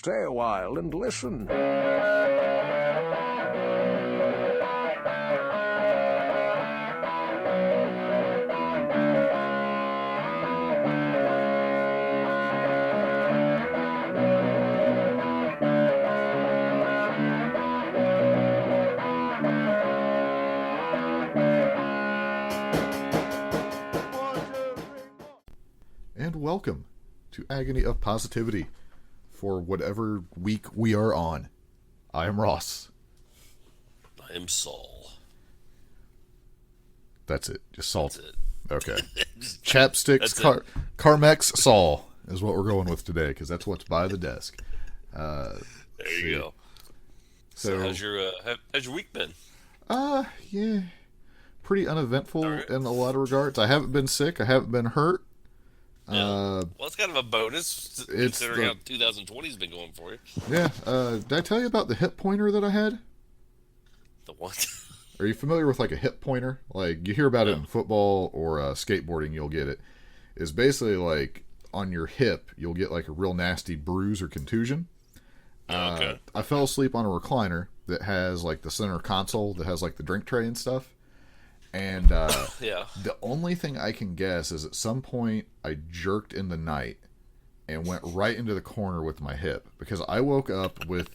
Stay a while and listen. And welcome to Agony of Positivity for whatever week we are on. I am Ross. I am Saul. That's it. Just Salt. That's it. Okay. Chapsticks, Carmex, Saul is what we're going with today because that's what's by the desk. There you go. So how's your week been? Yeah, pretty uneventful in a lot of regards. I haven't been sick. I haven't been hurt. Yeah. Well, it's kind of a bonus considering how 2020's been going for you. Yeah. Did I tell you about the hip pointer that I had? The what? Are you familiar with like a hip pointer? Like you hear about it in football or skateboarding, you'll get it. It's basically like on your hip, you'll get like a real nasty bruise or contusion. Okay. I fell asleep on a recliner that has like the center console that has like the drink tray and stuff. And yeah. The only thing I can guess is at some point I jerked in the night and went right into the corner with my hip because I woke up with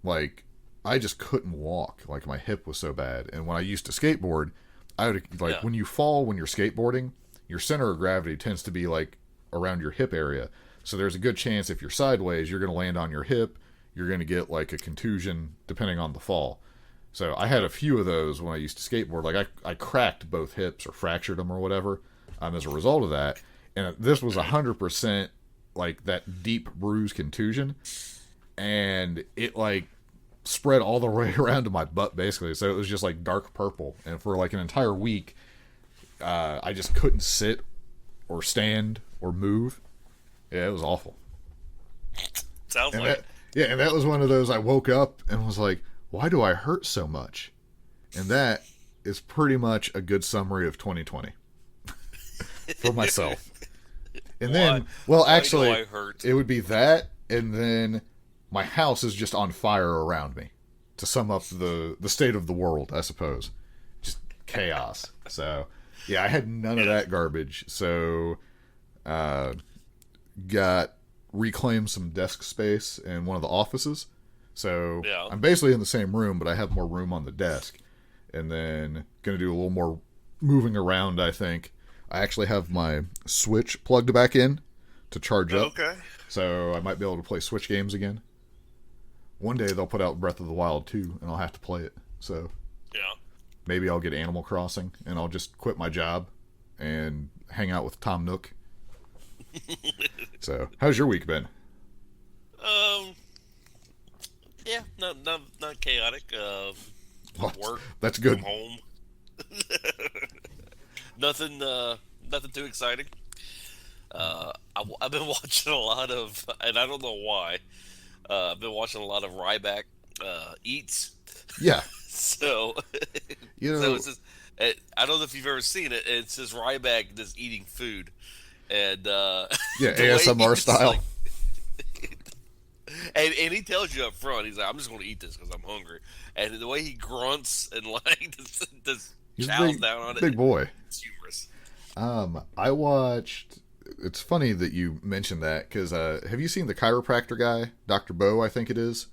like I just couldn't walk. Like my hip was so bad. And when I used to skateboard, I would when you fall when you're skateboarding, your center of gravity tends to be like around your hip area. So there's a good chance if you're sideways, you're going to land on your hip. You're going to get like a contusion depending on the fall. So I had a few of those when I used to skateboard. Like I cracked both hips or fractured them or whatever as a result of that. And this was 100% like that deep bruise contusion. And it like spread all the way around to my butt basically. So it was just like dark purple. And for like an entire week, I just couldn't sit or stand or move. Yeah, it was awful. Sounds like it. And that was one of those I woke up and was like, why do I hurt so much? And that is pretty much a good summary of 2020 for myself. And then, actually, it would be that, and then my house is just on fire around me to sum up the state of the world, I suppose. Just chaos. So, yeah, I had none of that garbage. So, reclaimed some desk space in one of the offices. So I'm basically in the same room, but I have more room on the desk. And then going to do a little more moving around, I think. I actually have my Switch plugged back in to charge up. Okay. So I might be able to play Switch games again. One day they'll put out Breath of the Wild 2, and I'll have to play it. So maybe I'll get Animal Crossing, and I'll just quit my job and hang out with Tom Nook. So, how's your week been? Yeah, not chaotic. Work. That's good. From home. Nothing too exciting. I've been watching a lot of, and I don't know why. I've been watching a lot of Ryback eats. Yeah. So, so it's just, I don't know if you've ever seen it. It's just Ryback just eating food, and ASMR style. Like, and he tells you up front, he's like, I'm just going to eat this because I'm hungry. And the way he grunts and like just chows down on it. Big boy. It's humorous. I watched, it's funny that you mentioned that because have you seen the chiropractor guy, Dr. Bo, I think it is?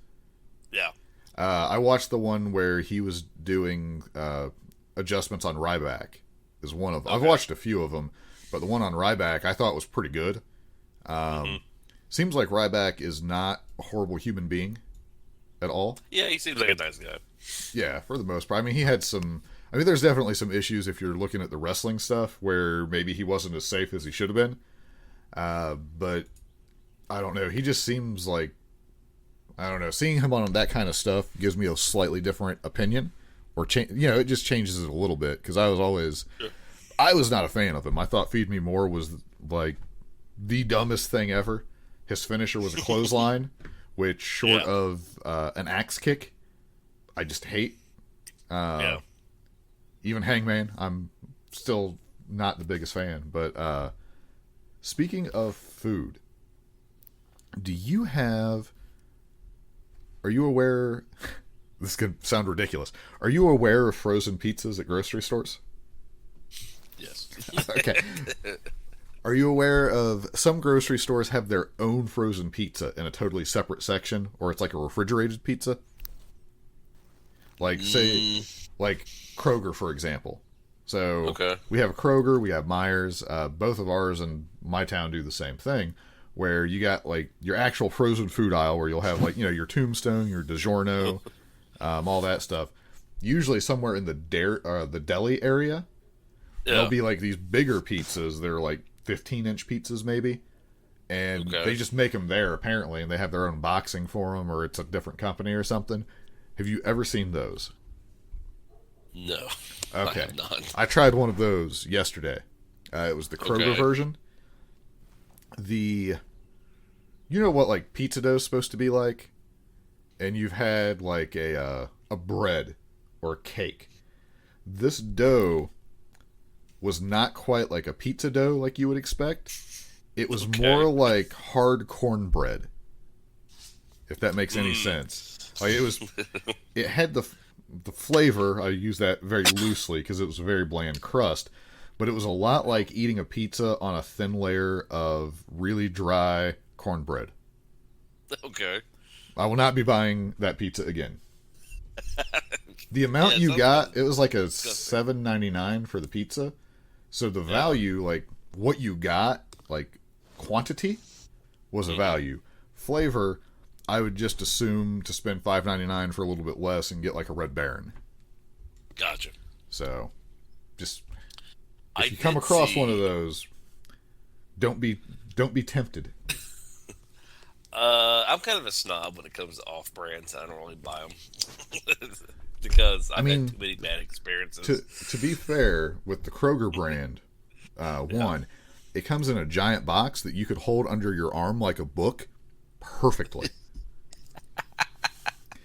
Yeah. I watched the one where he was doing adjustments on Ryback is one of them. Okay. I've watched a few of them, but the one on Ryback I thought was pretty good. Seems like Ryback is not a horrible human being at all. Yeah, he seems like a nice guy. Yeah, for the most part. I mean, he had some... I mean, there's definitely some issues if you're looking at the wrestling stuff where maybe he wasn't as safe as he should have been. But, I don't know. He just seems like... I don't know. Seeing him on that kind of stuff gives me a slightly different opinion. Or, it just changes it a little bit. Because I was always... Sure. I was not a fan of him. I thought Feed Me More was, like, the dumbest thing ever. His finisher was a clothesline, which short of an axe kick, I just hate. Even Hangman, I'm still not the biggest fan. But speaking of food, do you have Are you aware? This could sound ridiculous. Are you aware of frozen pizzas at grocery stores? Yes. Okay. Are you aware of some grocery stores have their own frozen pizza in a totally separate section, or it's like a refrigerated pizza? Like, say, like Kroger, for example. So we have Kroger, we have Myers. Both of ours in my town do the same thing, where you got like your actual frozen food aisle where you'll have like, your Tombstone, your DiGiorno, all that stuff. Usually somewhere in the deli area, there'll be like these bigger pizzas. They're like 15-inch pizzas maybe, and they just make them there apparently, and they have their own boxing for them, or it's a different company or something. Have you ever seen those? No. Okay. I have not. I tried one of those yesterday. It was the Kroger version. You know what like pizza dough is supposed to be like? And you've had like a bread or a cake. This dough was not quite like a pizza dough like you would expect. It was more like hard cornbread. If that makes any sense. Like it had the flavor, I use that very loosely because it was a very bland crust, but it was a lot like eating a pizza on a thin layer of really dry cornbread. Okay. I will not be buying that pizza again. The amount you got, it was like a $7.99 for the pizza. So the value, like what you got, like quantity, was a value. Flavor, I would just assume to spend $5.99 for a little bit less and get like a Red Baron. Gotcha. So, just if you come across one of those, don't be tempted. I'm kind of a snob when it comes to off-brands. I don't really buy them because I've had too many bad experiences. To be fair, with the Kroger brand, it comes in a giant box that you could hold under your arm like a book perfectly.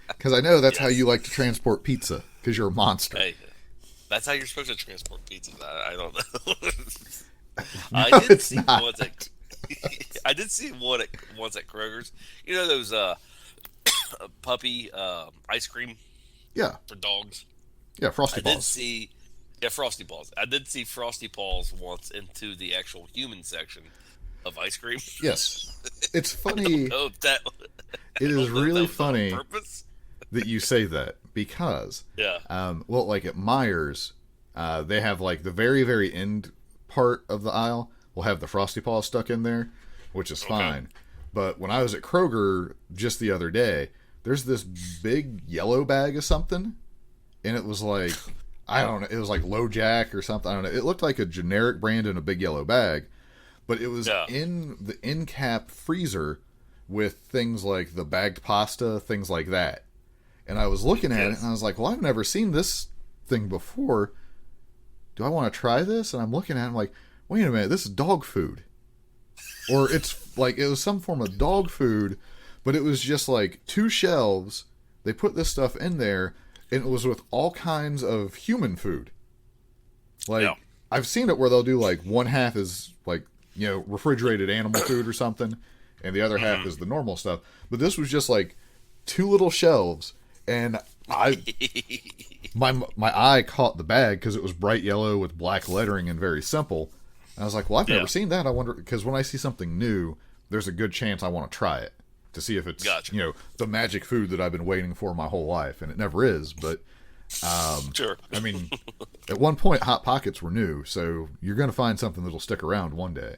Because I know that's how you like to transport pizza, because you're a monster. Hey, that's how you're supposed to transport pizzas. I don't know. No, I did see one once at Kroger's. You know those puppy ice cream? Yeah. For dogs? Yeah, Frosty Balls. Frosty Balls. I did see Frosty Balls once into the actual human section of ice cream. Yes. It's funny. It is really funny that you say that, because like at Myers, they have like the very, very end part of the aisle will have the Frosty Paws stuck in there, which is fine. But when I was at Kroger just the other day, there's this big yellow bag of something, and it was like, I don't know, it was like Low Jack or something. I don't know. It looked like a generic brand in a big yellow bag, but it was in the end cap freezer with things like the bagged pasta, things like that. And I was looking at it, and I was like, well, I've never seen this thing before. Do I want to try this? And I'm looking at it, I'm like, wait a minute, this is dog food. Or it's like, it was some form of dog food, but it was just like 2 shelves. They put this stuff in there, and it was with all kinds of human food. Like, I've seen it where they'll do like one half is like, refrigerated animal food or something, and the other half is the normal stuff. But this was just like 2 little shelves, and my eye caught the bag because it was bright yellow with black lettering and very simple. And I was like, well, I've never seen that. I wonder, because when I see something new, there's a good chance I want to try it to see if it's the magic food that I've been waiting for my whole life, and it never is. But sure. I mean, at one point, Hot Pockets were new, so you're going to find something that'll stick around one day.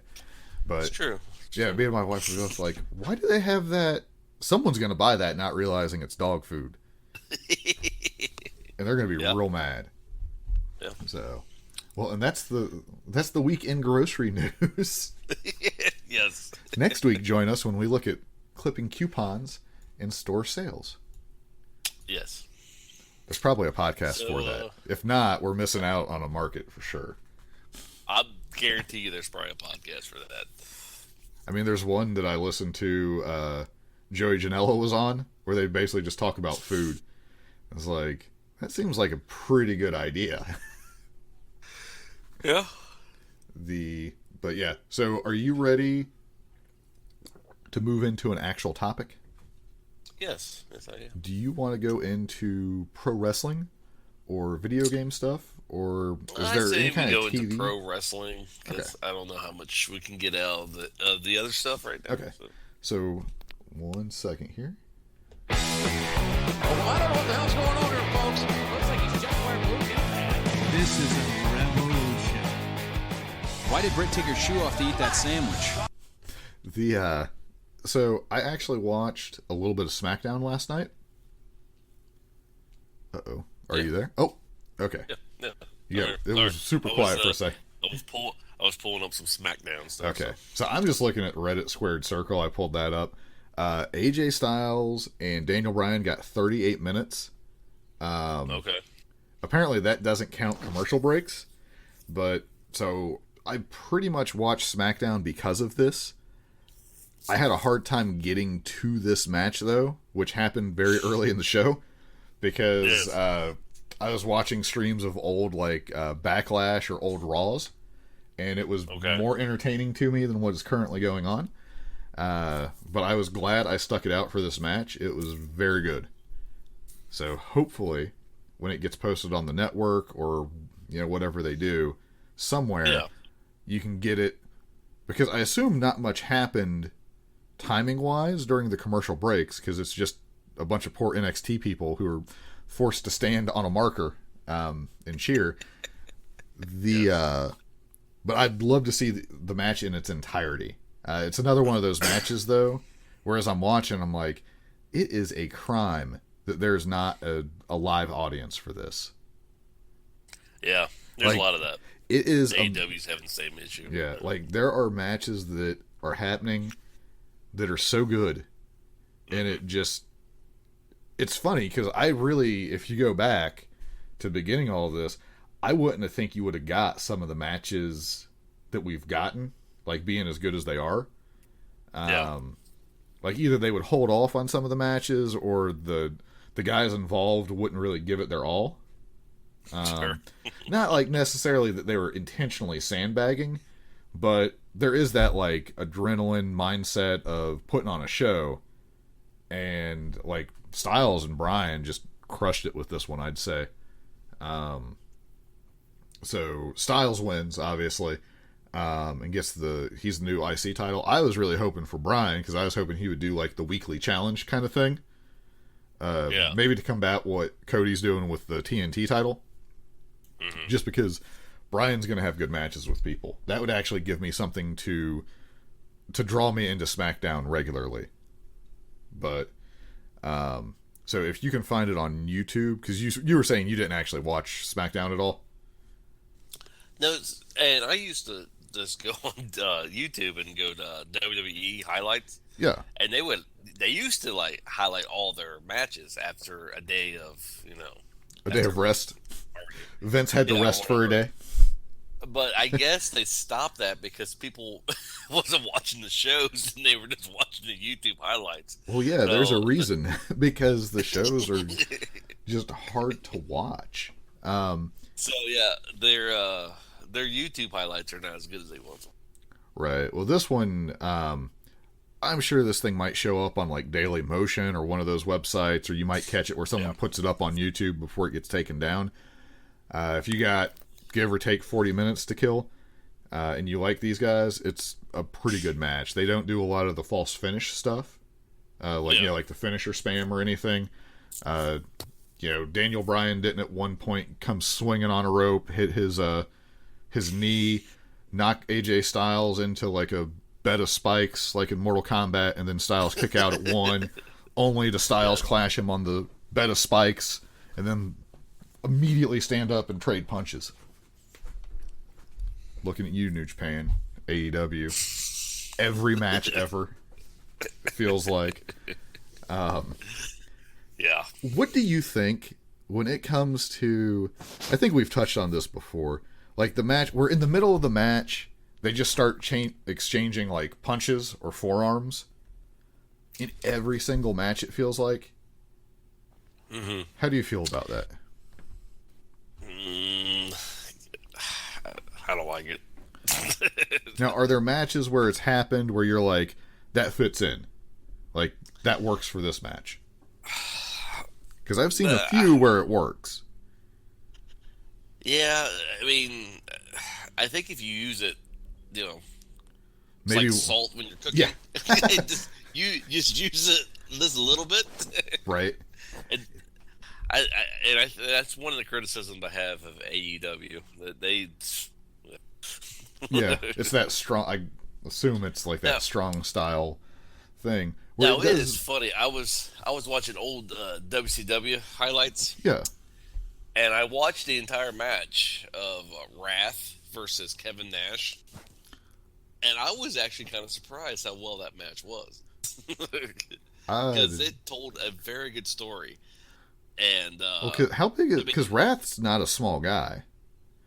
But it's true. Me and my wife were just like, why do they have that? Someone's going to buy that not realizing it's dog food. And they're going to be real mad. Yeah. So, well, and that's the week in grocery news. Yes. Next week, join us when we look at clipping coupons in store sales. Yes. There's probably a podcast for that. If not, we're missing out on a market for sure. I guarantee you there's probably a podcast for that. I mean, there's one that I listened to, Joey Janela was on, where they basically just talk about food. I was like, that seems like a pretty good idea. Yeah. But yeah, so are you ready to move into an actual topic? Yes, I am. Do you want to go into pro wrestling or video game stuff, or is I there say any we kind go of into TV? pro wrestling Okay. because I don't know how much we can get out of the other stuff right now. Okay. So, 1 second here. Oh, I don't know what the hell's going on here, folks. Looks like he's just wearing blue pants. This is a revolution. Why did Britt take her shoe off to eat that sandwich? So I actually watched a little bit of SmackDown last night. Uh-oh. Are you there? Oh, okay. Yeah. Yeah, it was super quiet for a second. I was pulling up some SmackDown stuff. Okay. So I'm just looking at Reddit Squared Circle. I pulled that up. AJ Styles and Daniel Bryan got 38 minutes. Okay. Apparently that doesn't count commercial breaks. But, so I pretty much watched SmackDown because of this. I had a hard time getting to this match, though, which happened very early in the show, because I was watching streams of old, like, Backlash or old Raws, and it was more entertaining to me than what is currently going on. But I was glad I stuck it out for this match. It was very good. So hopefully, when it gets posted on the network or, whatever they do, somewhere, you can get it, because I assume not much happened timing-wise during the commercial breaks, because it's just a bunch of poor NXT people who are forced to stand on a marker and cheer. But I'd love to see the match in its entirety. It's another one of those matches, though, whereas I'm watching, I'm like, it is a crime that there's not a live audience for this. Yeah, there's a lot of that. It is AEW's having the same issue. Yeah, like there are matches that are happening that are so good, and it's funny because I really, if you go back to the beginning of all of this, I wouldn't have think you would have got some of the matches that we've gotten, like being as good as they are. Like either they would hold off on some of the matches, or the guys involved wouldn't really give it their all. Sure. Not like necessarily that they were intentionally sandbagging, but there is that like adrenaline mindset of putting on a show, and like Styles and Bryan just crushed it with this one, I'd say. So Styles wins, obviously, and gets he's the new IC title. I was really hoping for Bryan, because I was hoping he would do like the weekly challenge kind of thing. Maybe to combat what Cody's doing with the TNT title. Mm-hmm. Just because Bryan's going to have good matches with people. That would actually give me something to draw me into SmackDown regularly. But, so if you can find it on YouTube, because you were saying you didn't actually watch SmackDown at all? No, and I used to just go on YouTube and go to WWE highlights. Yeah. And they used to like highlight all their matches after a day of, a day of rest. Vince had to rest for a day. But I guess they stopped that because people wasn't watching the shows and they were just watching the YouTube highlights. Well, yeah, there's a reason, because the shows are just hard to watch. So yeah, their YouTube highlights are not as good as they once were. Right. Well, this one, I'm sure this thing might show up on like Daily Motion or one of those websites, or you might catch it where someone puts it up on YouTube before it gets taken down. If you got give or take 40 minutes to kill, and you like these guys, it's a pretty good match. They don't do a lot of the false finish stuff, like the finisher spam or anything. Daniel Bryan didn't at one point come swinging on a rope, hit his knee, knock AJ Styles into like a bed of spikes like in Mortal Kombat, and then Styles kick out at one, only to Styles clash him on the bed of spikes, and then immediately stand up and trade punches. Looking at you, New Japan, AEW. Every match ever, feels like. Yeah. What do you think when it comes to... I think we've touched on this before. Like the match, we're in the middle of the match, they just start exchanging like punches or forearms. In every single match, it feels like. Mm-hmm. How do you feel about that? I don't like it. Now, are there matches where it's happened where you're like, that fits in? Like, that works for this match? Because I've seen a few where it works. Yeah, I mean, I think if you use it, it's Maybe like salt when you're cooking. Yeah. You just use it just a little bit. Right. And that's one of the criticisms I have of AEW. That they... Yeah, it's that strong. I assume it's like that strong style thing. Now it is funny. I was watching old WCW highlights. Yeah. And I watched the entire match of Wrath versus Kevin Nash, and I was actually kind of surprised how well that match was, because it told a very good story. And how big is? Because Wrath's not a small guy.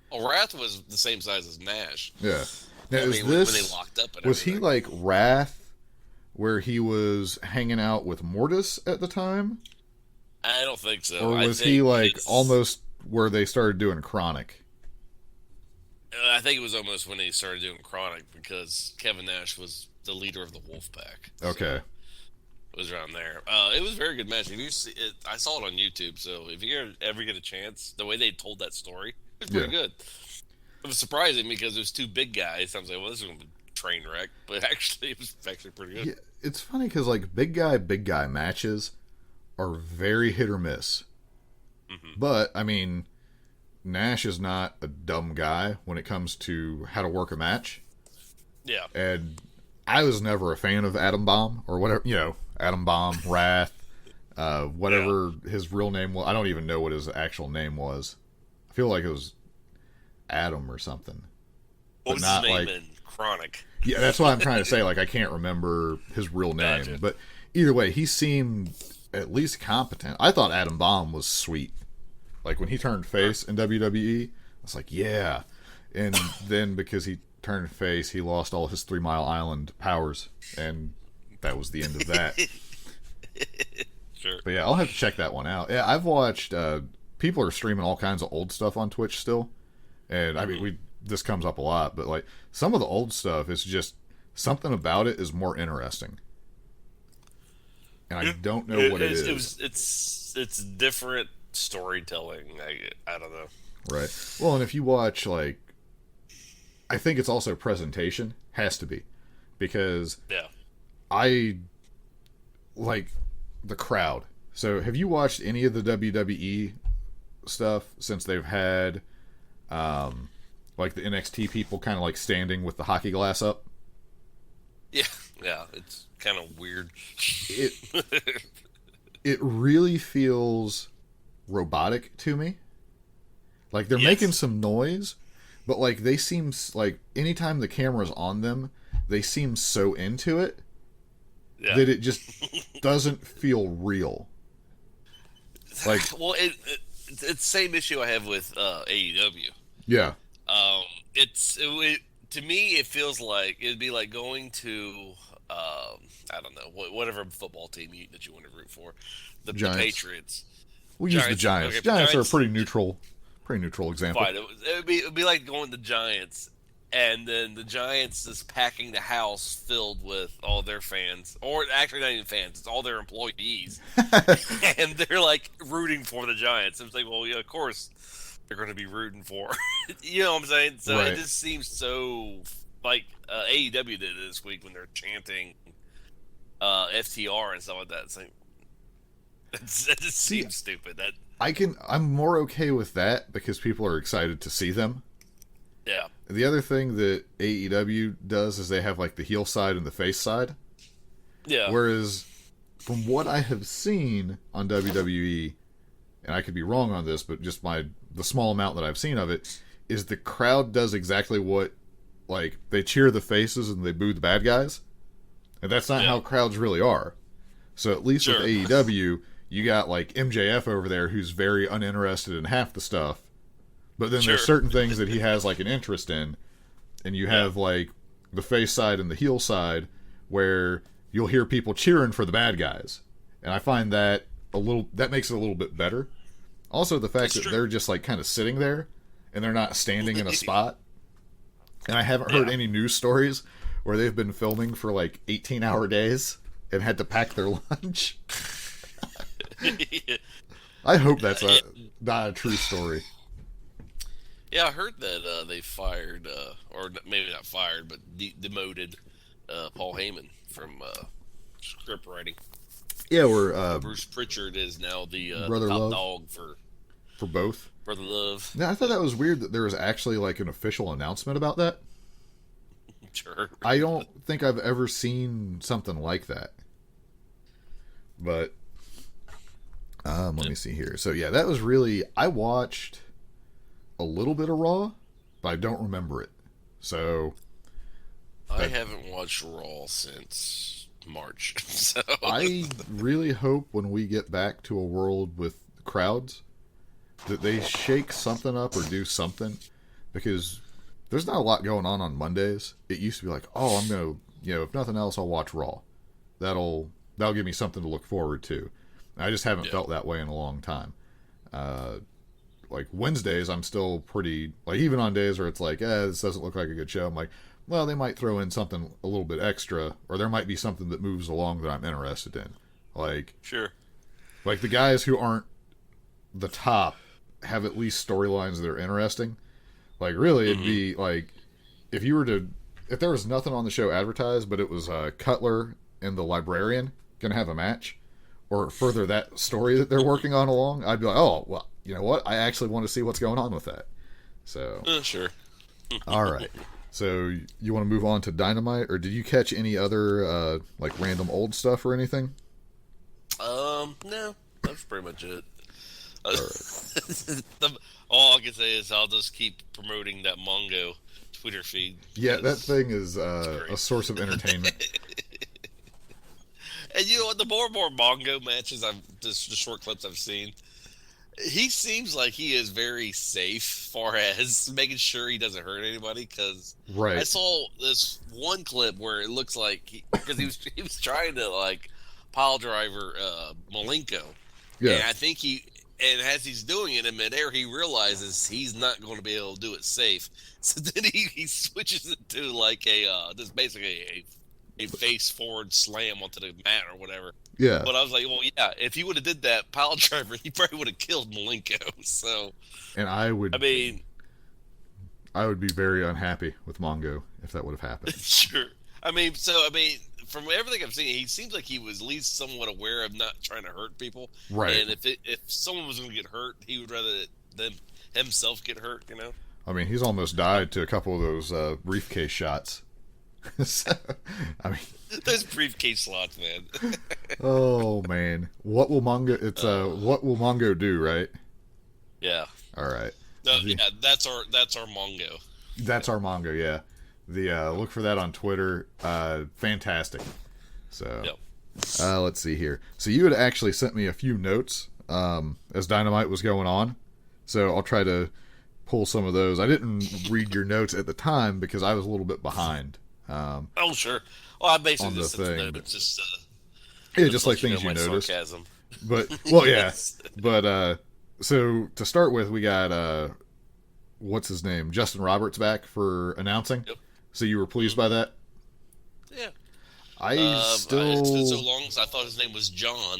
Well, Wrath was the same size as Nash. Yeah. Now, when they locked up, was he like Wrath, where he was hanging out with Mortis at the time? I don't think so. Or was he like almost where they started doing Chronic? I think it was almost when they started doing Chronic, because Kevin Nash was the leader of the Wolfpack. Okay. It was around there. It was a very good match. If you see it, I saw it on YouTube, so if you ever get a chance, the way they told that story, it was pretty good. It was surprising because it was two big guys. I was like, well, this is going to be a train wreck, but actually, it was actually pretty good. Yeah, it's funny because like big guy matches are very hit or miss. Mm-hmm. But, I mean, Nash is not a dumb guy when it comes to how to work a match. Yeah. And I was never a fan of Adam Bomb or whatever, Adam Bomb, Wrath, whatever his real name was. I don't even know what his actual name was. I feel like it was Adam or something. What was his name in Chronic? Yeah, that's what I'm trying to say. Like, I can't remember his real name. Gotcha. But either way, he seemed at least competent. I thought Adam Bomb was sweet. Like, when he turned face in WWE, I was like, yeah. And then because he turned face, he lost all his 3 Mile Island powers. And that was the end of that. Sure. But yeah, I'll have to check that one out. Yeah, I've watched, people are streaming all kinds of old stuff on Twitch still. And I mean, this comes up a lot, but like some of the old stuff is just something about it is more interesting. And I don't know what it is. It's different storytelling. I don't know. Right. Well, and if you watch, like, I think it's also presentation. Has to be. Because I like the crowd. So have you watched any of the WWE stuff since they've had like the NXT people kind of like standing with the hockey glass up? Yeah, it's kind of weird. It really feels robotic to me. Like they're making some noise, but like they seem like anytime the camera's on them, they seem so into it that it just doesn't feel real. Like, well, it's the same issue I have with AEW. Yeah. To me, it feels like it'd be like going to I don't know, whatever football team that you want to root for, the Patriots. We'll use the Giants. Okay, Giants are a pretty neutral example. Fine. It'd be like going to the Giants, and then the Giants is packing the house filled with all their fans, or actually not even fans, it's all their employees, and they're like rooting for the Giants. I'm like, well, yeah, of course they're going to be rooting for. You know what I'm saying? So It just seems so like AEW did it this week when they're chanting FTR and stuff like that. It's like, that just seems stupid. I'm more okay with that because people are excited to see them. Yeah. The other thing that AEW does is they have like the heel side and the face side. Yeah. Whereas from what I have seen on WWE, and I could be wrong on this, but just the small amount that I've seen of it, is the crowd does exactly what, like, they cheer the faces and they boo the bad guys. And that's not how crowds really are. So at least with AEW, you got like MJF over there who's very uninterested in half the stuff. But then there's certain things that he has like an interest in. And you have like the face side and the heel side where you'll hear people cheering for the bad guys. And I find that that makes it a little bit better. Also the fact that they're just like kind of sitting there and they're not standing in a spot. And I haven't heard any news stories where they've been filming for like 18-hour days and had to pack their lunch. I hope that's not a true story. Yeah, I heard that they fired, or maybe not fired, but demoted Paul Heyman from script writing. Yeah, we're Bruce Pritchard is now the Brother top Love dog for both. Brother Love. Yeah, I thought that was weird that there was actually like an official announcement about that. Sure. I don't think I've ever seen something like that. But let me see here. So yeah, that was really, I watched a little bit of Raw, but I don't remember it. So I haven't watched Raw since March. So I really hope when we get back to a world with crowds that they shake something up or do something, because there's not a lot going on Mondays. It used to be like, oh, I'm going to, if nothing else, I'll watch Raw. That'll give me something to look forward to. I just haven't felt that way in a long time. Like Wednesdays, I'm still pretty, like even on days where it's like, this doesn't look like a good show, I'm like, well, they might throw in something a little bit extra, or there might be something that moves along that I'm interested in. Like, sure. Like the guys who aren't the top have at least storylines that are interesting. Like really, it'd be like if there was nothing on the show advertised, but it was Cutler and the Librarian gonna have a match, or further that story that they're working on along, I'd be like, oh well, you know what? I actually want to see what's going on with that. So Sure. all right. So you want to move on to Dynamite, or did you catch any other like random old stuff or anything? No, that's pretty much it. All I can say is I'll just keep promoting that Mongo Twitter feed. Yeah, that thing is a source of entertainment. And you know what? The more and more Mongo matches the short clips I've seen, he seems like he is very safe far as making sure he doesn't hurt anybody. Because right. I saw this one clip where it looks like because he was trying to like pile driver Malenko. Yeah. And I think and as he's doing it in midair, he realizes he's not going to be able to do it safe. So then he switches it to like just basically a face forward slam onto the mat or whatever. Yeah. But I was like, well, yeah, if he would have did that pile driver, he probably would have killed Malenko. So, and I would be very unhappy with Mongo if that would have happened. Sure. From everything I've seen, he seems like he was at least somewhat aware of not trying to hurt people. Right. And if someone was going to get hurt, he would rather than himself get hurt, you know? I mean, he's almost died to a couple of those briefcase shots. So, I mean, those briefcase slots, man. Oh man, what will Mongo do, right? Yeah. All right. No, yeah, that's our Mongo. That's our Mongo, yeah. The look for that on Twitter. Fantastic. So, let's see here. So you had actually sent me a few notes as Dynamite was going on. So I'll try to pull some of those. I didn't read your notes at the time because I was a little bit behind. Oh sure. Well, I basically on the just thing, it's just just like things you noticed. Sarcasm. But well, yeah. But so to start with, we got what's his name, Justin Roberts back for announcing. Yep. So you were pleased by that? Yeah. It's been so long as I thought his name was John,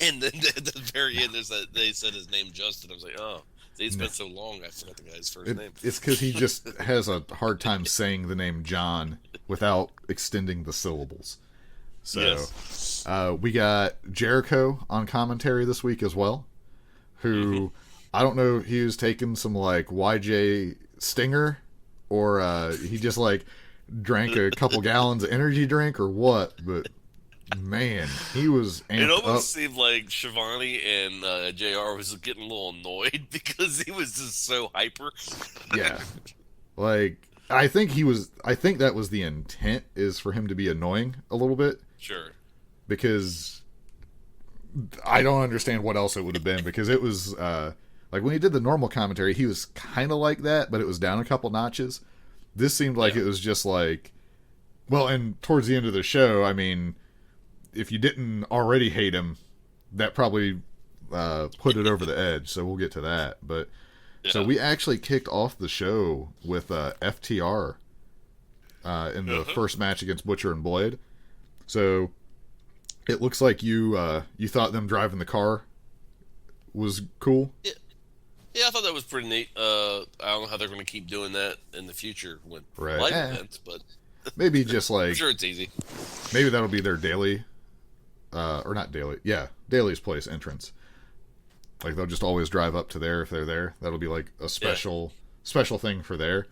and then at the very end, they said his name Justin. I was like, oh, it's been so long, I forgot the guy's first name. It's because he just has a hard time saying the name John without extending the syllables. So yes. We got Jericho on commentary this week as well, who I don't know if he was taking some like YJ Stinger or he just like drank a couple gallons of energy drink or what, but man, he was amped It almost up. seemed like Shivani and JR was getting a little annoyed because he was just so hyper. Yeah. Like I think that was the intent, is for him to be annoying a little bit. Sure. Because I don't understand what else it would have been, because it was like when he did the normal commentary, he was kind of like that, but it was down a couple notches. This seemed like it was just like, well, and towards the end of the show, I mean, if you didn't already hate him, that probably put it over the edge, so we'll get to that. But so we actually kicked off the show with FTR in the first match against Butcher and Blade. So it looks like you thought them driving the car was cool. Yeah, I thought that was pretty neat. I don't know how they're going to keep doing that in the future with Right. live events, but Maybe just like I'm sure it's easy. maybe that'll be their daily, or not daily. Yeah, Daily's Place entrance. Like they'll just always drive up to there if they're there. That'll be like a special thing for there.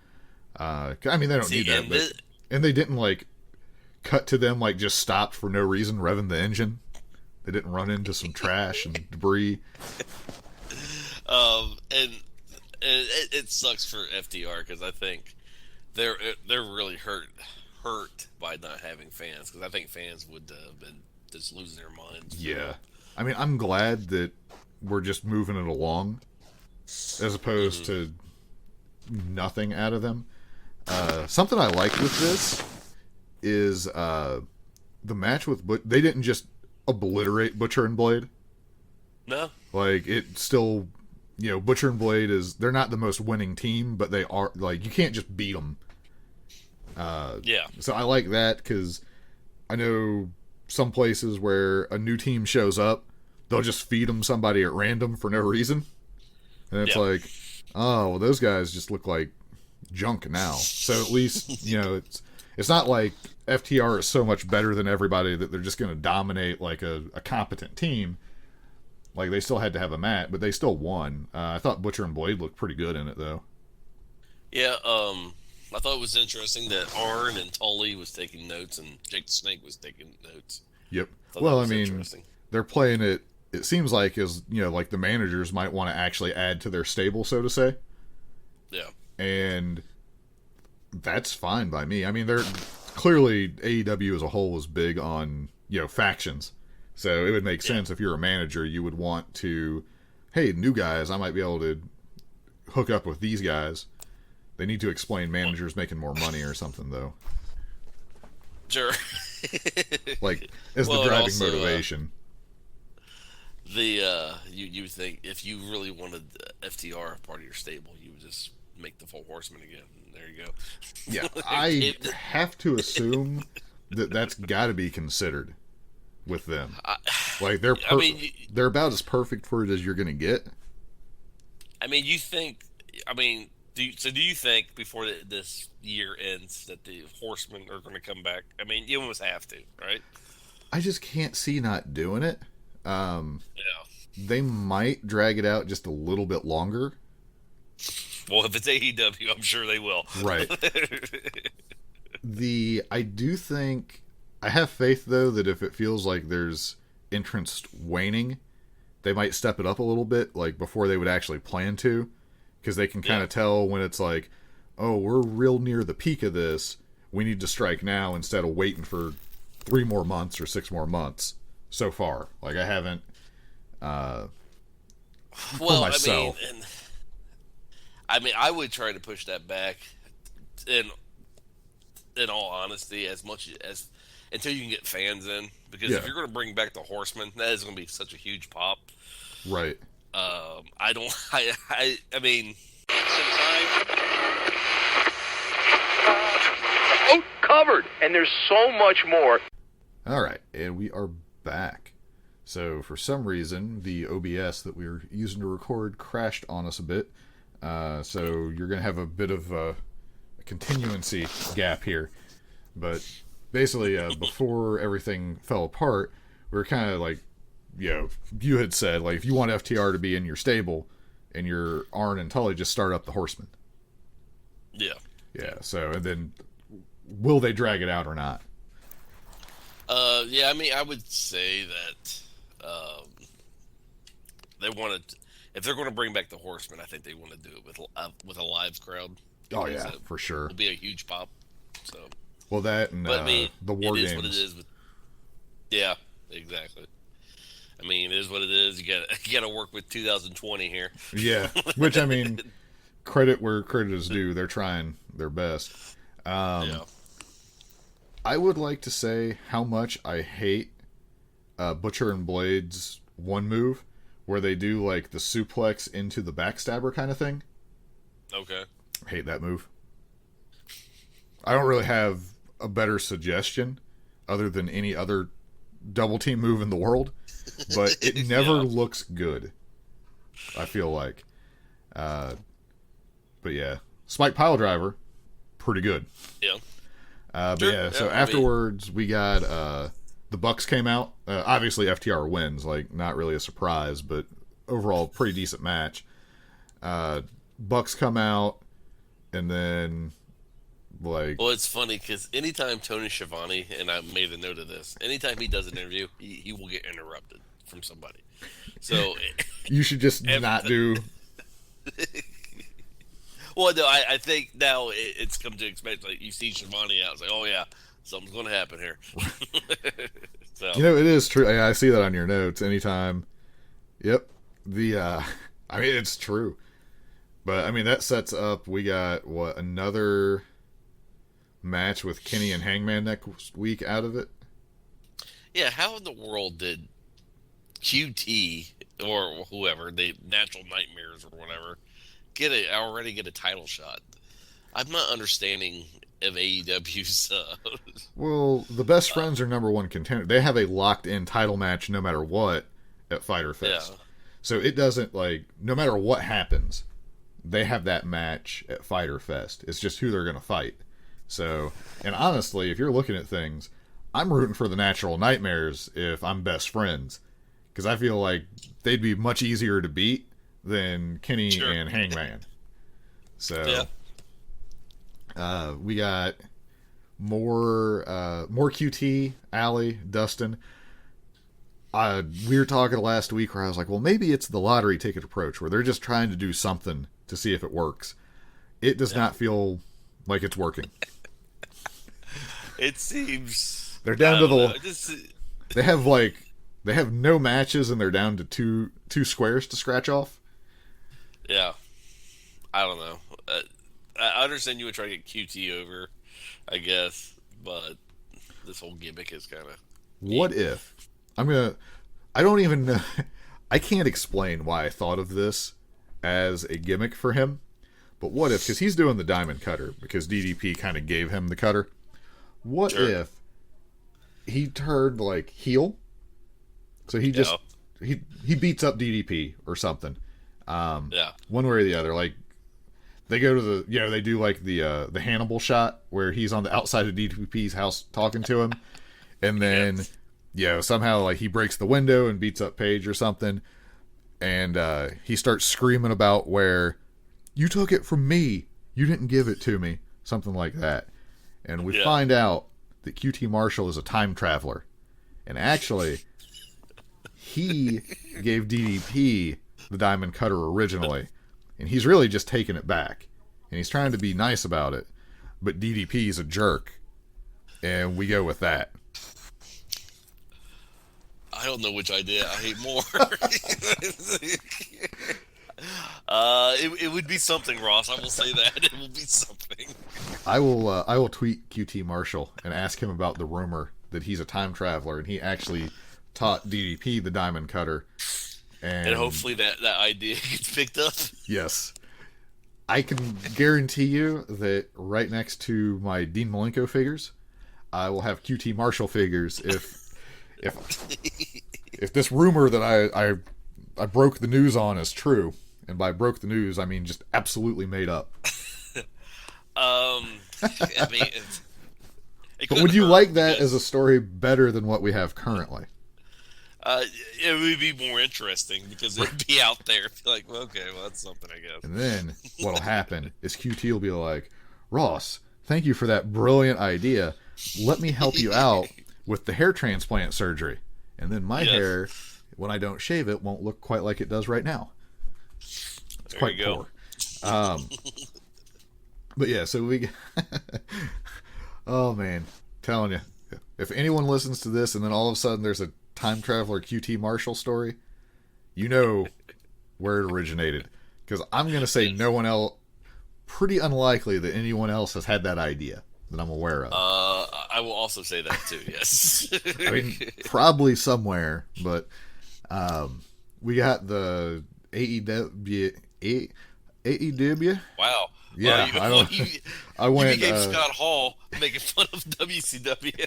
I mean, they don't need that, but and they didn't like cut to them like just stopped for no reason revving the engine. They didn't run into some trash and debris. And it sucks for FTR because I think they're really hurt by not having fans, because I think fans would have been just losing their minds. Yeah, I mean, I'm glad that we're just moving it along as opposed to nothing out of them. Something I like with this is the match with they didn't just obliterate Butcher and Blade. No, Like it still, Butcher and Blade they're not the most winning team, but they are like you can't just beat them. yeah, So I like that because I know some places where a new team shows up, they'll just feed them somebody at random for no reason, and it's like, oh, well, those guys just look like junk now. So at least it's not like FTR is so much better than everybody that they're just going to dominate like a competent team. Like they still had to have a match, but they still won. I thought Butcher and Blade looked pretty good in it though. yeah. I thought it was interesting that Arn and Tully was taking notes and Jake the Snake was taking notes. Yep. Thought Well, that I was mean, interesting. they're playing it. It seems like like the managers might want to actually add to their stable, so to say. Yeah. And that's fine by me. I mean, they're clearly AEW as a whole is big on factions, so it would make sense if you're a manager, you would want to, hey, new guys, I might be able to hook up with these guys. They need to explain managers making more money or something, though. Sure. Like as Well, the and driving also, motivation. You think if you really wanted FTR part of your stable, you would just make the Four Horsemen again. There you go. Yeah, I have to assume that that's got to be considered with them. Like they're they're about as perfect for it as you're going to get. I mean, you think? I mean, do you think before this year ends that the Horsemen are going to come back? I mean, you almost have to, right? I just can't see not doing it. Yeah. They might drag it out just a little bit longer. Well, if it's AEW, I'm sure they will. Right. I do think I have faith though that if it feels like there's interest waning, they might step it up a little bit, like before they would actually plan to, because they can kind of tell when it's like, oh, we're real near the peak of this. We need to strike now instead of waiting for 3 more months or 6 more months. So far, like I haven't. Well, myself. I mean, I would try to push that back. In all honesty, as much as until you can get fans in, because if you're going to bring back the Horsemen, that is going to be such a huge pop. Right. I don't. I mean. Covered, and there's so much more. All right, and we are back. So for some reason, the OBS that we were using to record crashed on us a bit. So you're going to have a bit of a continuancy gap here. But basically, before everything fell apart, we were kind of like, you had said, like, if you want FTR to be in your stable and your Arn and Tully, just start up the Horsemen. Yeah. Yeah, so, and then will they drag it out or not? Yeah, I mean, I would say that they wanted. If they're going to bring back the Horsemen, I think they want to do it with a live crowd. Oh yeah, for sure. It'll be a huge pop. So. Well, that and But I mean, the War it Games. is what it is. Yeah, exactly. I mean, it is what it is. You got to work with 2020 here. Yeah, which I mean, credit where credit is due. They're trying their best. Yeah. I would like to say how much I hate Butcher and Blade's one move where they do like the suplex into the backstabber kind of thing. Okay. I hate that move. I don't really have a better suggestion other than any other double team move in the world, but it never looks good. I feel like. But yeah, Spike Piledriver, pretty good. Yeah. But Sure. yeah, so Yeah, I afterwards we got the Bucks came out. Obviously FTR wins, like not really a surprise, but overall pretty decent match. Bucks come out, and then like, Well, it's funny because anytime Tony Schiavone, and I made a note of this, anytime he does an interview, he will get interrupted from somebody. So you should just not do. Well, no, I think now it's come to expect, like, you see Shivani out, it's like, oh yeah, something's going to happen here. So, You know, it is true. I see that on your notes. Anytime. Yep. I mean, it's true. But I mean, that sets up. We got another match with Kenny and Hangman next week out of it. yeah, how in the world did QT or whoever, the Natural Nightmares or whatever, already get a title shot? I'm not understanding of AEW's. Well, the Best Friends are number one contender. They have a locked-in title match no matter what at Fyter Fest. Yeah. So it doesn't, like, no matter what happens, they have that match at Fyter Fest. It's just who they're going to fight. So, and honestly, if you're looking at things, I'm rooting for the Natural Nightmares if I'm Best Friends. Because I feel like they'd be much easier to beat than Kenny Sure. and Hangman. So, Yeah. we got more QT, Allie, Dustin. We were talking last week where I was like, well, maybe it's the lottery ticket approach where they're just trying to do something to see if it works. It does not feel like it's working. It seems They're down to the. Just, They have no matches and they're down to two squares to scratch off. yeah, I don't know. I understand you would try to get QT over, I guess, but this whole gimmick is kind of. What if I don't even know. I can't explain why I thought of this as a gimmick for him. But what if, because he's doing the diamond cutter, because DDP kind of gave him the cutter. What if he turned like heel? So he just he beats up DDP or something. One way or the other. Like they go to the they do like the Hannibal shot where he's on the outside of DDP's house talking to him, and then somehow like he breaks the window and beats up Paige or something, and he starts screaming about where you took it from me, you didn't give it to me, something like that. And we find out that QT Marshall is a time traveler. And actually, he gave DDP the diamond cutter originally. And he's really just taking it back. And he's trying to be nice about it. But DDP's a jerk. And we go with that. I don't know which idea I hate more. It would be something, Ross. I will say that it will be something. I will tweet QT Marshall and ask him about the rumor that he's a time traveler and he actually taught DDP the diamond cutter. And hopefully that idea gets picked up. Yes. I can guarantee you that right next to my Dean Malenko figures, I will have QT Marshall figures if this rumor that I broke the news on is true. And by broke the news, I mean just absolutely made up. I mean, but would you like that as a story better than what we have currently? It would be more interesting because it would be out there. Like, well, okay, well, that's something, I guess. And then what'll happen is QT will be like, Ross, thank you for that brilliant idea. Let me help you out with the hair transplant surgery. And then my hair, when I don't shave it, won't look quite like it does right now. It's There quite you go. poor. But yeah, so we. Oh man, telling you, if anyone listens to this and then all of a sudden there's a time traveler QT Marshall story, you know where it originated. Because I'm gonna say no one else. Pretty unlikely that anyone else has had that idea that I'm aware of. I will also say that too. Yes. I mean, probably somewhere, but we got the AEW. Wow. Yeah, I You went. became Scott Hall making fun of WCW.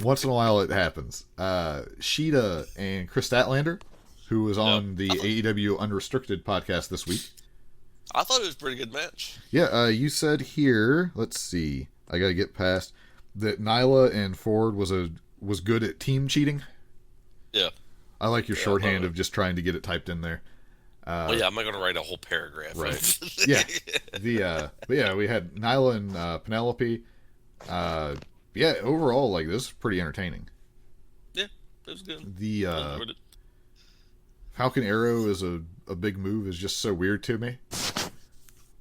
Once in a while, it happens. Sheeta and Chris Statlander, who was on the AEW Unrestricted podcast this week. I thought it was a pretty good match. Yeah, you said here, let's see, I gotta get past, that Nyla and Ford was good at team cheating. Yeah. I like your shorthand of just trying to get it typed in there. Well, yeah, I'm not going to write a whole paragraph. Right. Yeah. But yeah, we had Nyla and Penelope. Yeah, overall, like, this is pretty entertaining. Yeah, it was good. The Falcon Arrow is a big move, is just so weird to me.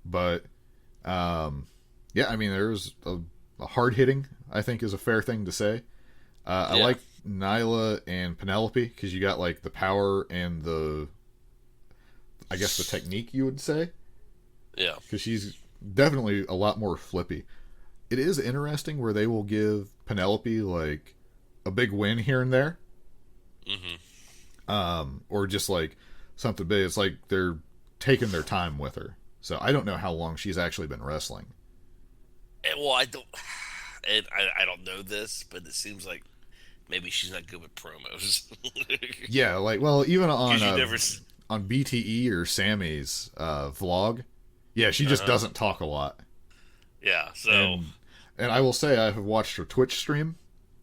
But, yeah, I mean, there's a hard hitting, I think, is a fair thing to say. I like Nyla and Penelope because you got, like, the power and I guess the technique, you would say. Yeah. Because she's definitely a lot more flippy. It is interesting where they will give Penelope, like, a big win here and there. Mm-hmm. Or just, like, something big. It's like they're taking their time with her. So I don't know how long she's actually been wrestling. Well, I don't know this, but it seems like maybe she's not good with promos. Yeah, like, well, even on on BTE or Sammy's vlog, yeah, she just doesn't talk a lot. Yeah, so... And I will say I have watched her Twitch stream,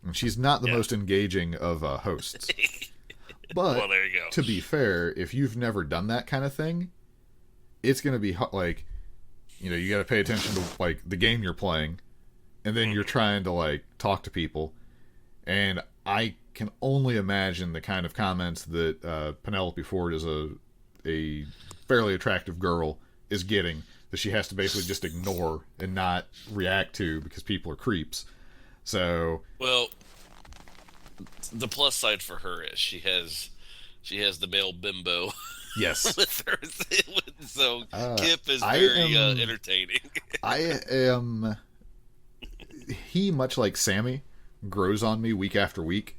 and she's not the most engaging of hosts. But, well, there you go. To be fair, if you've never done that kind of thing, it's going to be, like, you know, you got to pay attention to, like, the game you're playing, and then you're trying to, like, talk to people. And I can only imagine the kind of comments that Penelope Ford, is a fairly attractive girl, is getting, that she has to basically just ignore and not react to because people are creeps. So, well, the plus side for her is she has the male bimbo. Yes. With her, so Kip is very entertaining. He, much like Sammy, grows on me week after week.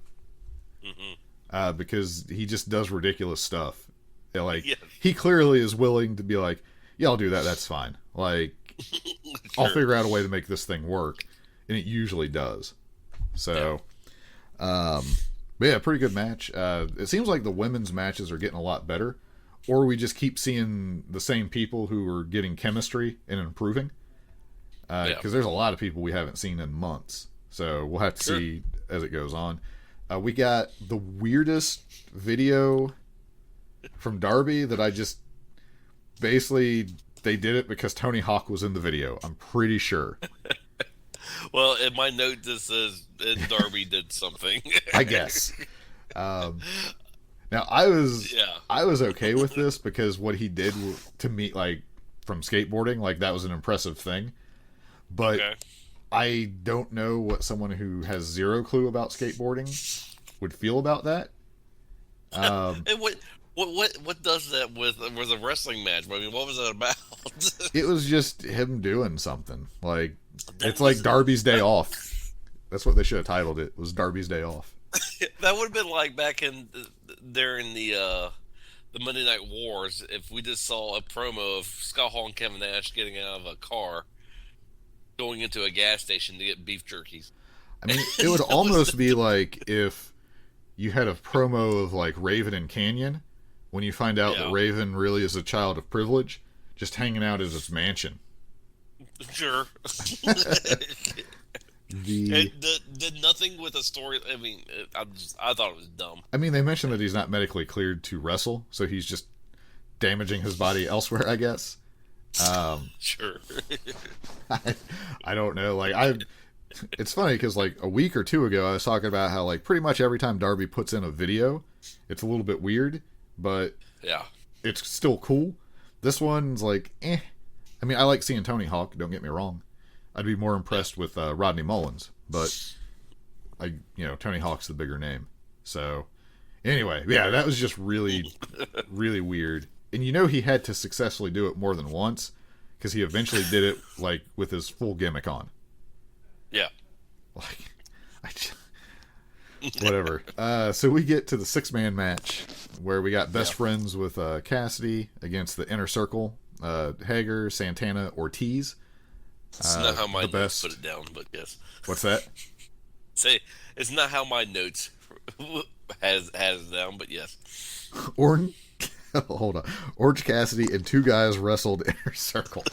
Mm-hmm. Because he just does ridiculous stuff. Like, he clearly is willing to be like, yeah, I'll do that. That's fine. Like, I'll figure out a way to make this thing work. And it usually does. So, but yeah, pretty good match. It seems like the women's matches are getting a lot better. Or we just keep seeing the same people who are getting chemistry and improving. Because there's a lot of people we haven't seen in months. So we'll have to see as it goes on. We got the weirdest video from Darby that I just... Basically, they did it because Tony Hawk was in the video. I'm pretty sure. Well, in my note, this says Darby did something. I guess. Now, I was okay with this because what he did to me, like, from skateboarding, like, that was an impressive thing. But I don't know what someone who has zero clue about skateboarding would feel about that. And what does that with a wrestling match? I mean, what was that about? It was just him doing something. Like, it's like Darby's Day Off. That's what they should have titled it. Was Darby's Day Off. That would have been like back during the Monday Night Wars if we just saw a promo of Scott Hall and Kevin Nash getting out of a car, going into a gas station to get beef jerkies. I mean, it would almost be like if you had a promo of, like, Raven and Canyon, when you find out that Raven really is a child of privilege, just hanging out at his mansion. Sure. It did nothing with a story. I mean, I thought it was dumb. I mean, they mentioned that he's not medically cleared to wrestle, so he's just damaging his body elsewhere, I guess. Sure. I don't know. Like, it's funny because, like, a week or two ago, I was talking about how, like, pretty much every time Darby puts in a video, it's a little bit weird, but it's still cool. This one's like, eh. I mean, I like seeing Tony Hawk, don't get me wrong. I'd be more impressed with Rodney Mullins, but Tony Hawk's the bigger name. So, anyway, yeah, that was just really, really weird. And he had to successfully do it more than once, because he eventually did it, like, with his full gimmick on. Yeah. Like, whatever. So we get to the 6-man match, where we got best friends with Cassidy against the Inner Circle, Hager, Santana, Ortiz. It's not how my notes put it down, but yes. What's that? Say, it's not how my notes has it down, but yes. Orange, hold on. Orange Cassidy and two guys wrestled Inner Circle.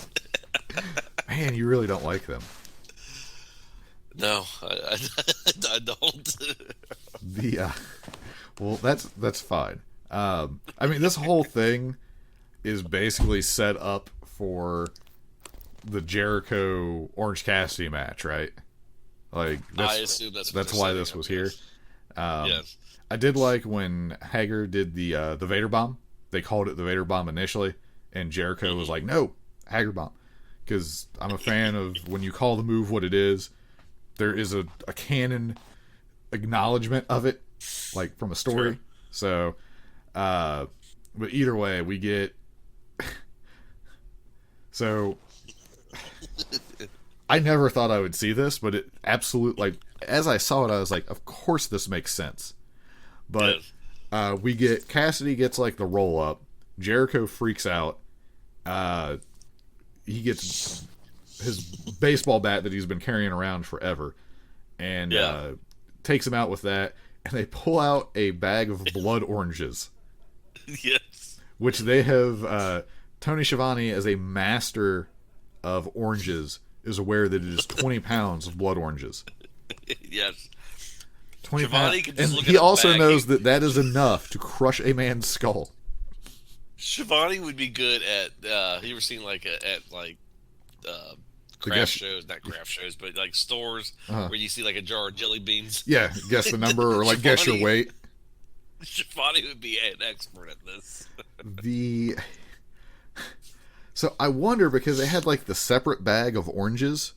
Man, you really don't like them. No, I don't. Well, that's fine. I mean, this whole thing is basically set up for the Jericho Orange Cassidy match, right? Like, I assume that's why this was here. Yes. I did like when Hager did the Vader Bomb. They called it the Vader Bomb initially, and Jericho was like, "No, Hager Bomb," because I'm a fan of when you call the move what it is. There is a canon acknowledgement of it, like from a story. Sure. So, but either way, we get. So, I never thought I would see this, but it absolutely, like, as I saw it, I was like, of course this makes sense. But we get, Cassidy gets, like, the roll up. Jericho freaks out. He gets his baseball bat that he's been carrying around forever and takes him out with that. And they pull out a bag of blood oranges. Yes. Which they have, Tony Schiavone, as a master of oranges, is aware that it is 20 pounds of blood oranges. Yes. 20 Schiavone pounds. can just And look he at a also bag. knows that that is enough to crush a man's skull. Shivani would be good at. You ever seen like craft shows? Not craft shows, but like stores where you see like a jar of jelly beans. Yeah, guess the number or like guess your weight. Shivani would be an expert at this. So I wonder, because they had like the separate bag of oranges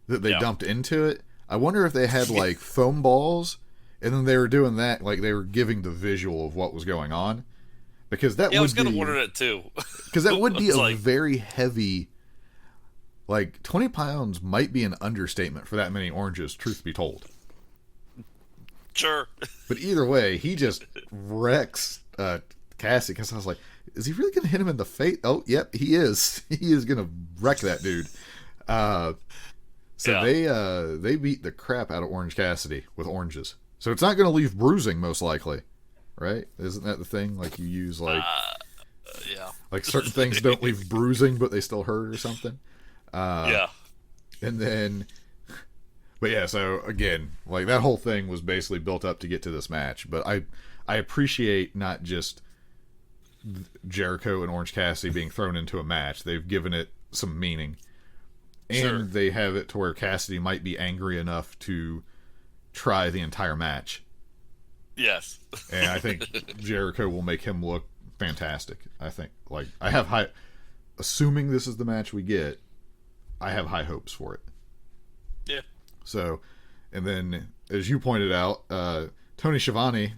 that they dumped into it. I wonder if they had like foam balls, and then they were doing that, like they were giving the visual of what was going on. Because that would be. I was kind of wondering it too. Because that would be a like, very heavy. Like 20 pounds might be an understatement for that many oranges, truth be told. Sure. But either way, he just wrecks Cassie, because I was like, is he really going to hit him in the face? Oh, yep, he is. He is going to wreck that dude. They beat the crap out of Orange Cassidy with oranges. So it's not going to leave bruising, most likely. Right? Isn't that the thing? Like you use like... Like certain things don't leave bruising, but they still hurt or something. And then... But yeah, so again, like that whole thing was basically built up to get to this match. But I appreciate not just Jericho and Orange Cassidy being thrown into a match. They've given it some meaning. And they have it to where Cassidy might be angry enough to try the entire match. Yes. And I think Jericho will make him look fantastic. I think, like, assuming this is the match we get, I have high hopes for it. Yeah. So, and then, as you pointed out, Tony Schiavone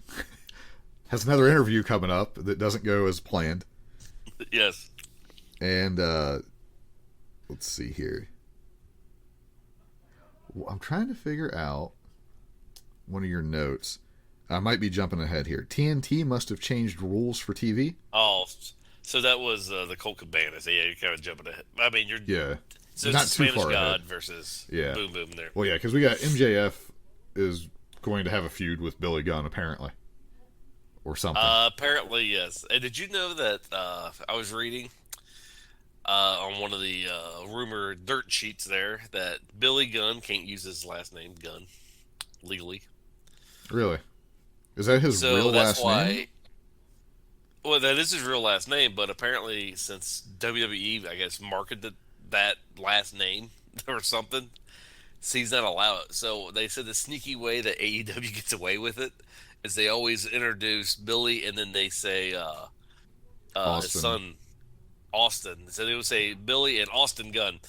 has another interview coming up that doesn't go as planned. Yes. And, let's see here. I'm trying to figure out one of your notes. I might be jumping ahead here. TNT must have changed rules for TV. Oh, so that was the Colt Cabana. So yeah, you're kind of jumping ahead. I mean, you're So not it's too Spanish far God ahead. versus Yeah. Boom Boom there. Well, yeah, because we got MJF is going to have a feud with Billy Gunn, apparently. Or something. Apparently, yes. And did you know that I was reading on one of the rumor dirt sheets there that Billy Gunn can't use his last name, Gunn, legally. Really? Is that his real last name? Well, that is his real last name, but apparently since WWE, I guess, marketed that last name or something, he's not allowed it. So they said the sneaky way that AEW gets away with it is they always introduce Billy and then they say his son, Austin. So they would say Billy and Austin Gunn.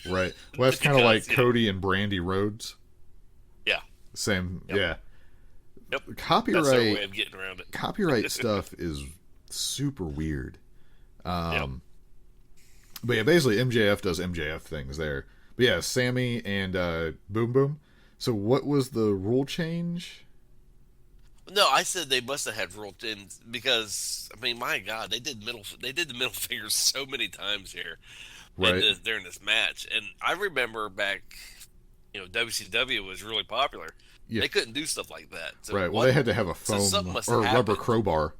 Right. Well, that's kind of like Cody and Brandy Rhodes. Yeah. Same. Yep. Yeah. Yep. Copyright. That's their way of getting around it. Copyright stuff is super weird. Yep. But yeah, basically MJF does MJF things there. But yeah, Sammy and Boom Boom. So what was the rule change? No, I said they must have had rule in because I mean, my God, they did the middle fingers so many times here, Right. during this match, and I remember back WCW was really popular. Yeah. They couldn't do stuff like that. So Right. Well, they had to have a so something foam must or have a rubber happened. crowbar.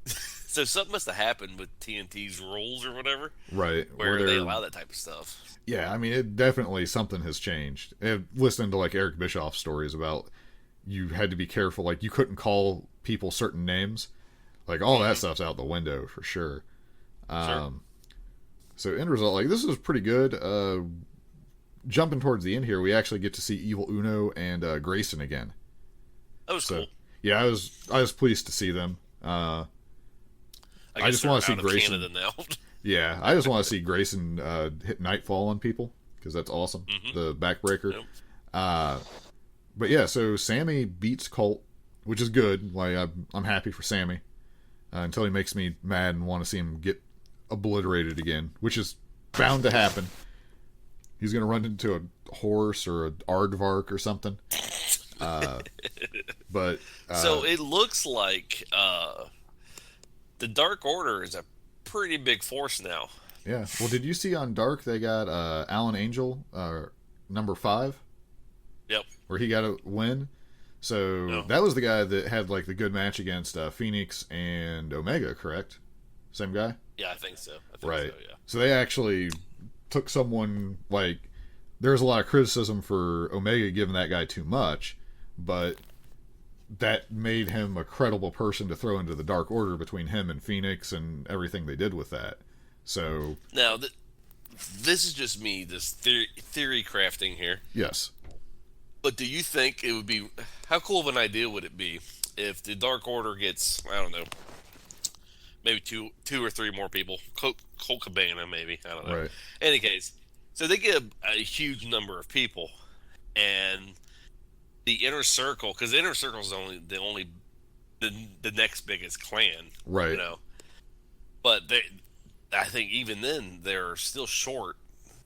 So something must have happened with TNT's rules or whatever, Right. where they they're- allow that type of stuff. Yeah, I mean, it definitely something has changed. And listening to like Eric Bischoff's stories about you had to be careful, like you couldn't call people certain names, like all that stuff's out the window for sure. So end result, like this is pretty good. Jumping towards the end here, we actually get to see Evil Uno and Grayson again. That was So cool. yeah, I was pleased to see them. I guess just they're want to see out of Grayson. Canada now. Yeah, I just want to see Grayson hit Nightfall on people because that's awesome. The backbreaker. Yep. But yeah, so Sammy beats Colt, which is good. Like I'm happy for Sammy until he makes me mad and want to see him get obliterated again, which is bound to happen. He's gonna run into a horse or a aardvark or something. But So it looks like the Dark Order is a pretty big force now. yeah. Well, did you see on Dark they got Alan Angel, number 5? Yep. Where he got a win. So No. that was the guy that had like the good match against Phoenix and Omega, correct? Same guy? Yeah, I think so. Right. So, yeah. So they actually took someone like there's a lot of criticism for Omega giving that guy too much, but that made him a credible person to throw into the Dark Order between him and Phoenix and everything they did with that. So Now, this is just me, this theory crafting here. yes. But do you think it would be... How cool of an idea would it be if the Dark Order gets, I don't know, maybe two or three more people? Colt Cabana, maybe. I don't know. Right. Any case, so they get a huge number of people, and the Inner Circle, because the Inner Circle is the next biggest clan. Right. You know? But I think even then, they're still short.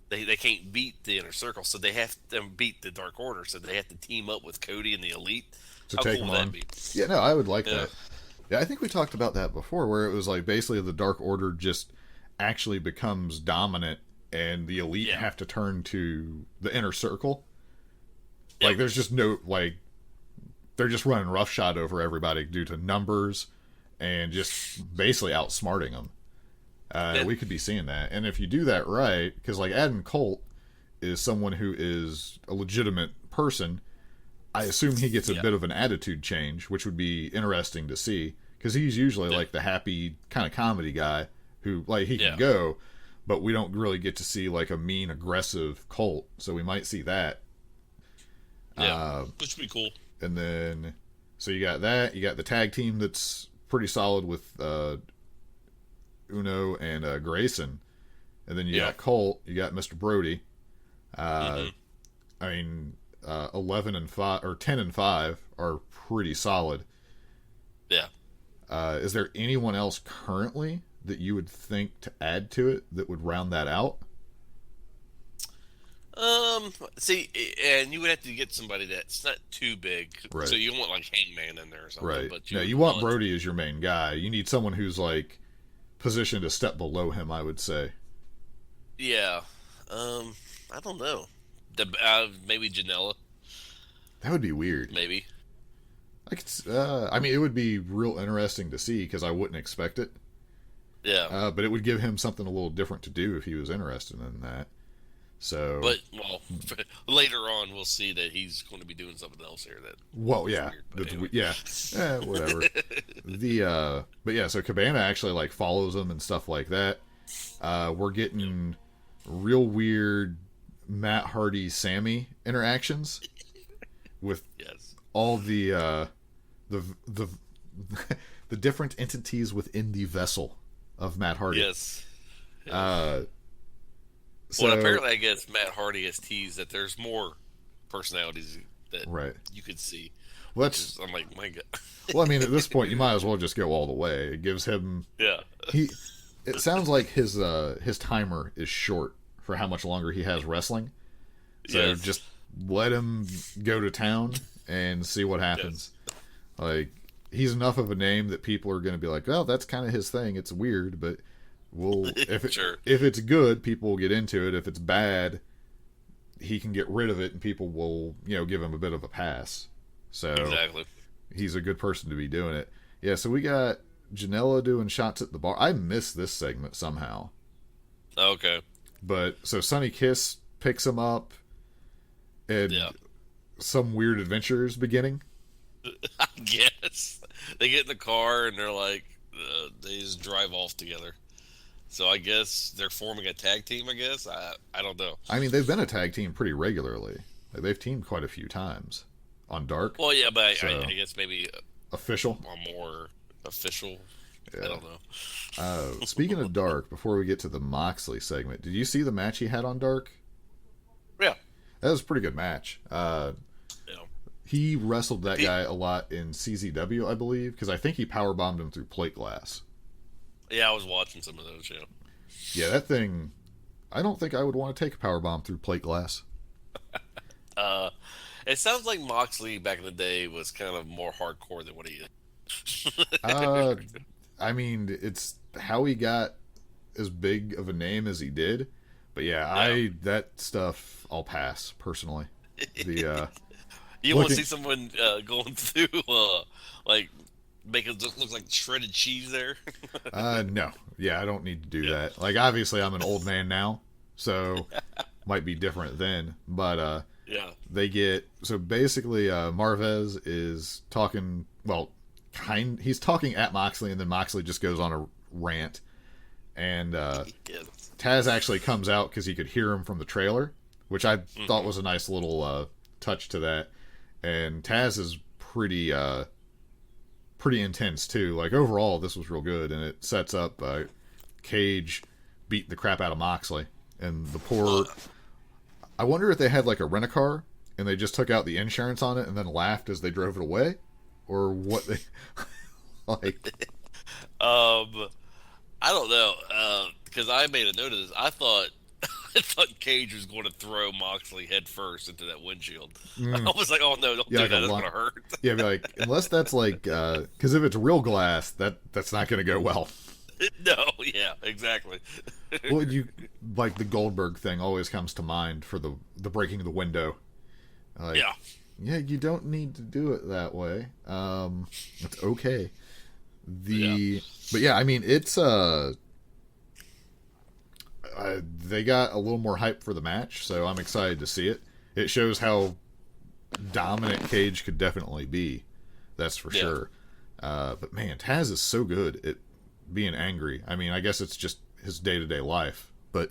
They can't beat the Inner Circle, so they have to beat the Dark Order. So they have to team up with Cody and the Elite. To How take cool him would on. that be? Yeah, no, I would like Yeah. that. Yeah, I think we talked about that before, where it was like basically the Dark Order just actually becomes dominant, and the Elite Yeah. have to turn to the Inner Circle. Yep. Like, there's just no like, they're just running roughshod over everybody due to numbers and just basically outsmarting them. We could be seeing that, and if you do that right, because like Adam Colt is someone who is a legitimate person. I assume he gets a bit of an attitude change, which would be interesting to see, because he's usually like the happy kind of comedy guy who like he can go, but we don't really get to see like a mean, aggressive Colt. So we might see that. Yeah, which would be cool. And then, so you got that. You got the tag team that's pretty solid with Uno and Grayson, and then you got Colt. You got Mr. Brody. I mean. 11 and 5 or 10 and 5 are pretty solid. Yeah. Is there anyone else currently that you would think to add to it that would round that out? See, and you would have to get somebody that's not too big. Right. So you want like Hangman in there or something. Right. But No, you want Brody as your main guy. You need someone who's like positioned a step below him, I would say. Yeah. I don't know. Maybe Janela. That would be weird. Maybe. I mean, it would be real interesting to see because I wouldn't expect it. Yeah. But it would give him something a little different to do if he was interested in that. So. But later on we'll see that he's going to be doing something else here. Yeah, weird, anyway. whatever. But yeah, so Cabana actually like follows him and stuff like that. We're getting real weird Matt Hardy Sammy interactions with all the the different entities within the vessel of Matt Hardy. Yes. So, well, apparently, I guess Matt Hardy has teased that there's more personalities that you could see. Well, I'm like, my God. Well, I mean, at this point, you might as well just go all the way. It gives him. Yeah. It sounds like his timer is short for how much longer he has wrestling. So just let him go to town and see what happens. Like, he's enough of a name that people are going to be like, "Well, that's kind of his thing. It's weird, but if it's good, people will get into it. If it's bad, he can get rid of it and people will, give him a bit of a pass. So Exactly. he's a good person to be doing it. Yeah, so we got Janela doing shots at the bar. I missed this segment somehow. Okay. But so Sonny Kiss picks him up and some weird adventures beginning. I guess. They get in the car and they're like, they just drive off together. So I guess they're forming a tag team, I guess. I don't know. I mean, they've been a tag team pretty regularly. Like, they've teamed quite a few times on Dark. Well, yeah, but So, I guess maybe official. a more official. Yeah. I don't know. Speaking of Dark, before we get to the Moxley segment, did you see the match he had on Dark? Yeah. That was a pretty good match. Yeah. He wrestled that guy a lot in CZW, I believe, because I think he powerbombed him through plate glass. Yeah, I was watching some of those, yeah. Yeah, that thing, I don't think I would want to take a powerbomb through plate glass. It sounds like Moxley back in the day was kind of more hardcore than what he is. I mean, it's how he got as big of a name as he did. But yeah, that stuff I'll pass personally. The You want to see someone going through, like, make it look like shredded cheese there? no. Yeah, I don't need to do that. Like, obviously, I'm an old man now, so might be different then. But Yeah. they get... So basically, Marvez is talking... Well, he's talking at Moxley, and then Moxley just goes on a rant. And Taz actually comes out because he could hear him from the trailer, which I thought was a nice little touch to that. And Taz is pretty intense too. Like, overall, this was real good, and it sets up Cage beat the crap out of Moxley, and the poor. I wonder if they had like a rent-a-car and they just took out the insurance on it and then laughed as they drove it away, or what they like. I don't know, because I made a note of this. I thought Cage was going to throw Moxley head first into that windshield. I was like, oh no, don't do like that. That's going to hurt. Yeah, be like, unless that's like, because if it's real glass, that's not going to go well. No, yeah, exactly. Well, you like the Goldberg thing always comes to mind for the breaking the window. Like, yeah, you don't need to do it that way. It's okay. But yeah, I mean, it's they got a little more hype for the match, so I'm excited to see it. It shows how dominant Cage could definitely be. That's for sure. But man, Taz is so good at being angry. I mean, I guess it's just his day-to-day life. But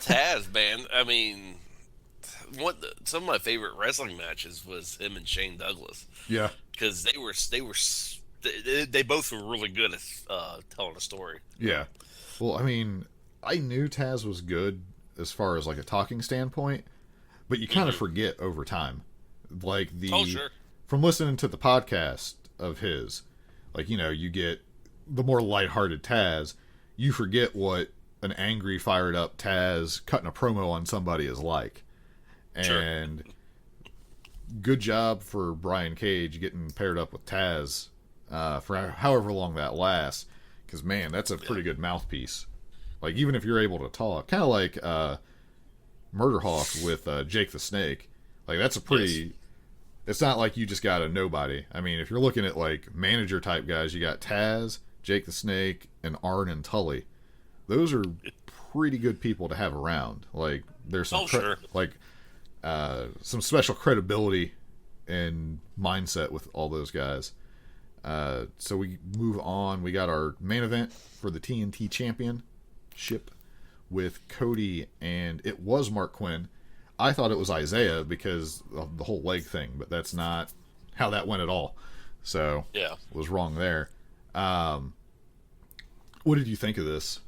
Taz, man. I mean, some of my favorite wrestling matches was him and Shane Douglas. Yeah, because they both were really good at telling a story. Yeah. Well, I mean, I knew Taz was good as far as like a talking standpoint, but you kind of forget over time. Like from listening to the podcast of his, like, you get the more lighthearted Taz, you forget what an angry, fired up Taz cutting a promo on somebody is like. And good job for Brian Cage getting paired up with Taz for however long that lasts, because man, that's a pretty good mouthpiece. Like, even if you're able to talk, kind of like Murder Hawk with Jake the Snake. Like, that's a pretty. It's not like you just got a nobody. I mean, if you're looking at like manager type guys, you got Taz, Jake the Snake, and Arn and Tully. Those are pretty good people to have around. Like, there's some some special credibility and mindset with all those guys. So we move on. We got our main event for the TNT Championship with Cody, and it was Mark Quinn. I thought it was Isaiah because of the whole leg thing, but that's not how that went at all. So was wrong there. What did you think of this?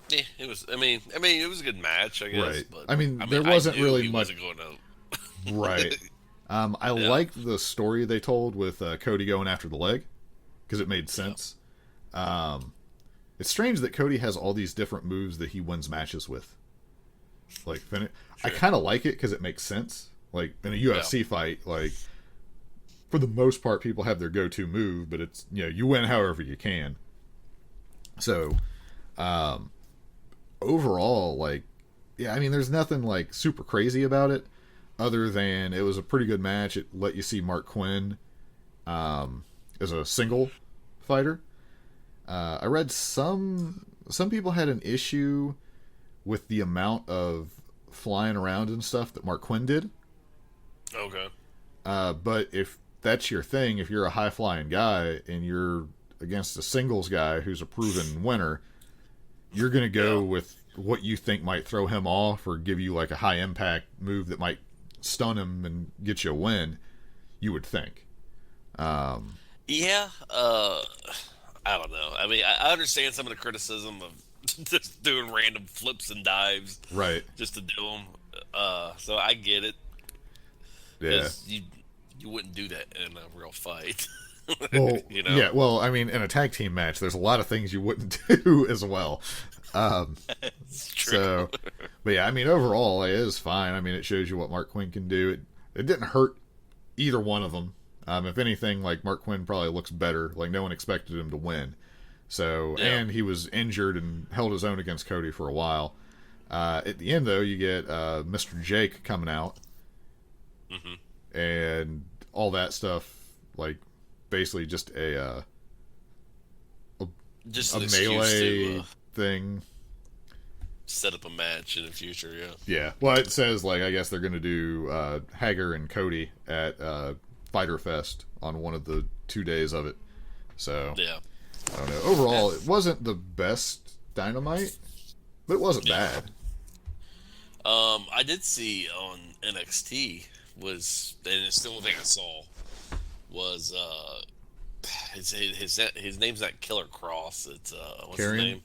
Yeah, it was. I mean, it was a good match, I guess. Right. But, I mean, there wasn't really much. Wasn't going to... Right. I liked the story they told with Cody going after the leg, because it made sense. It's strange that Cody has all these different moves that he wins matches with. Like, I kind of like it because it makes sense. Like, in a UFC fight, like, for the most part, people have their go-to move, but it's, you win however you can. So, overall, like, yeah, I mean, there's nothing like super crazy about it, other than it was a pretty good match. It let you see Mark Quinn as a single fighter. I read some people had an issue with the amount of flying around and stuff that Mark Quinn did. Okay. But if that's your thing, if you're a high flying guy and you're against a singles guy who's a proven winner, you're going to go with what you think might throw him off or give you like a high impact move that might stun him and get you a win, you would think. Yeah, I don't know. I mean, I understand some of the criticism of just doing random flips and dives, right? Just to do them. So I get it. Yeah, you wouldn't do that in a real fight. Well, you know? yeah. Well, I mean, in a tag team match, there's a lot of things you wouldn't do as well. It's true. So, but yeah, I mean, overall, it is fine. I mean, it shows you what Mark Quinn can do. It didn't hurt either one of them. If anything, like Mark Quinn probably looks better. Like no one expected him to win. So, and he was injured and held his own against Cody for a while. At the end, though, you get Mr. Jake coming out, and all that stuff. Like basically just a melee thing. Set up a match in the future, yeah. Yeah. Well, it says like I guess they're going to do Hager and Cody at Fighter Fest on one of the 2 days of it. So yeah, I don't know. Overall, it wasn't the best Dynamite, but it wasn't bad. I did see on NXT and it's the only thing I saw was his name's not Killer Cross. It's what's Karrion? his name?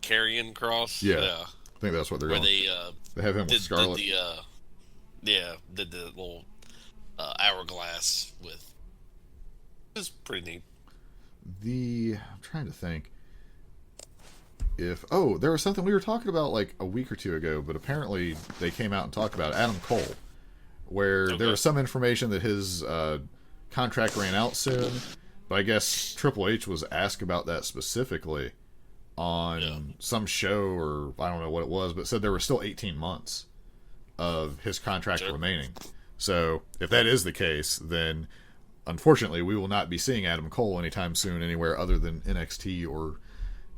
Karrion Cross. Yeah. I think that's what they're going. They have him with Scarlett. Did the little hourglass with. It was pretty neat. I'm trying to think. There was something we were talking about like a week or two ago, but apparently they came out and talked about Adam Cole, where there was some information that his contract ran out soon, but I guess Triple H was asked about that specifically on some show, or I don't know what it was, but said there were still 18 months of his contract remaining. So if that is the case, then unfortunately we will not be seeing Adam Cole anytime soon anywhere other than NXT, or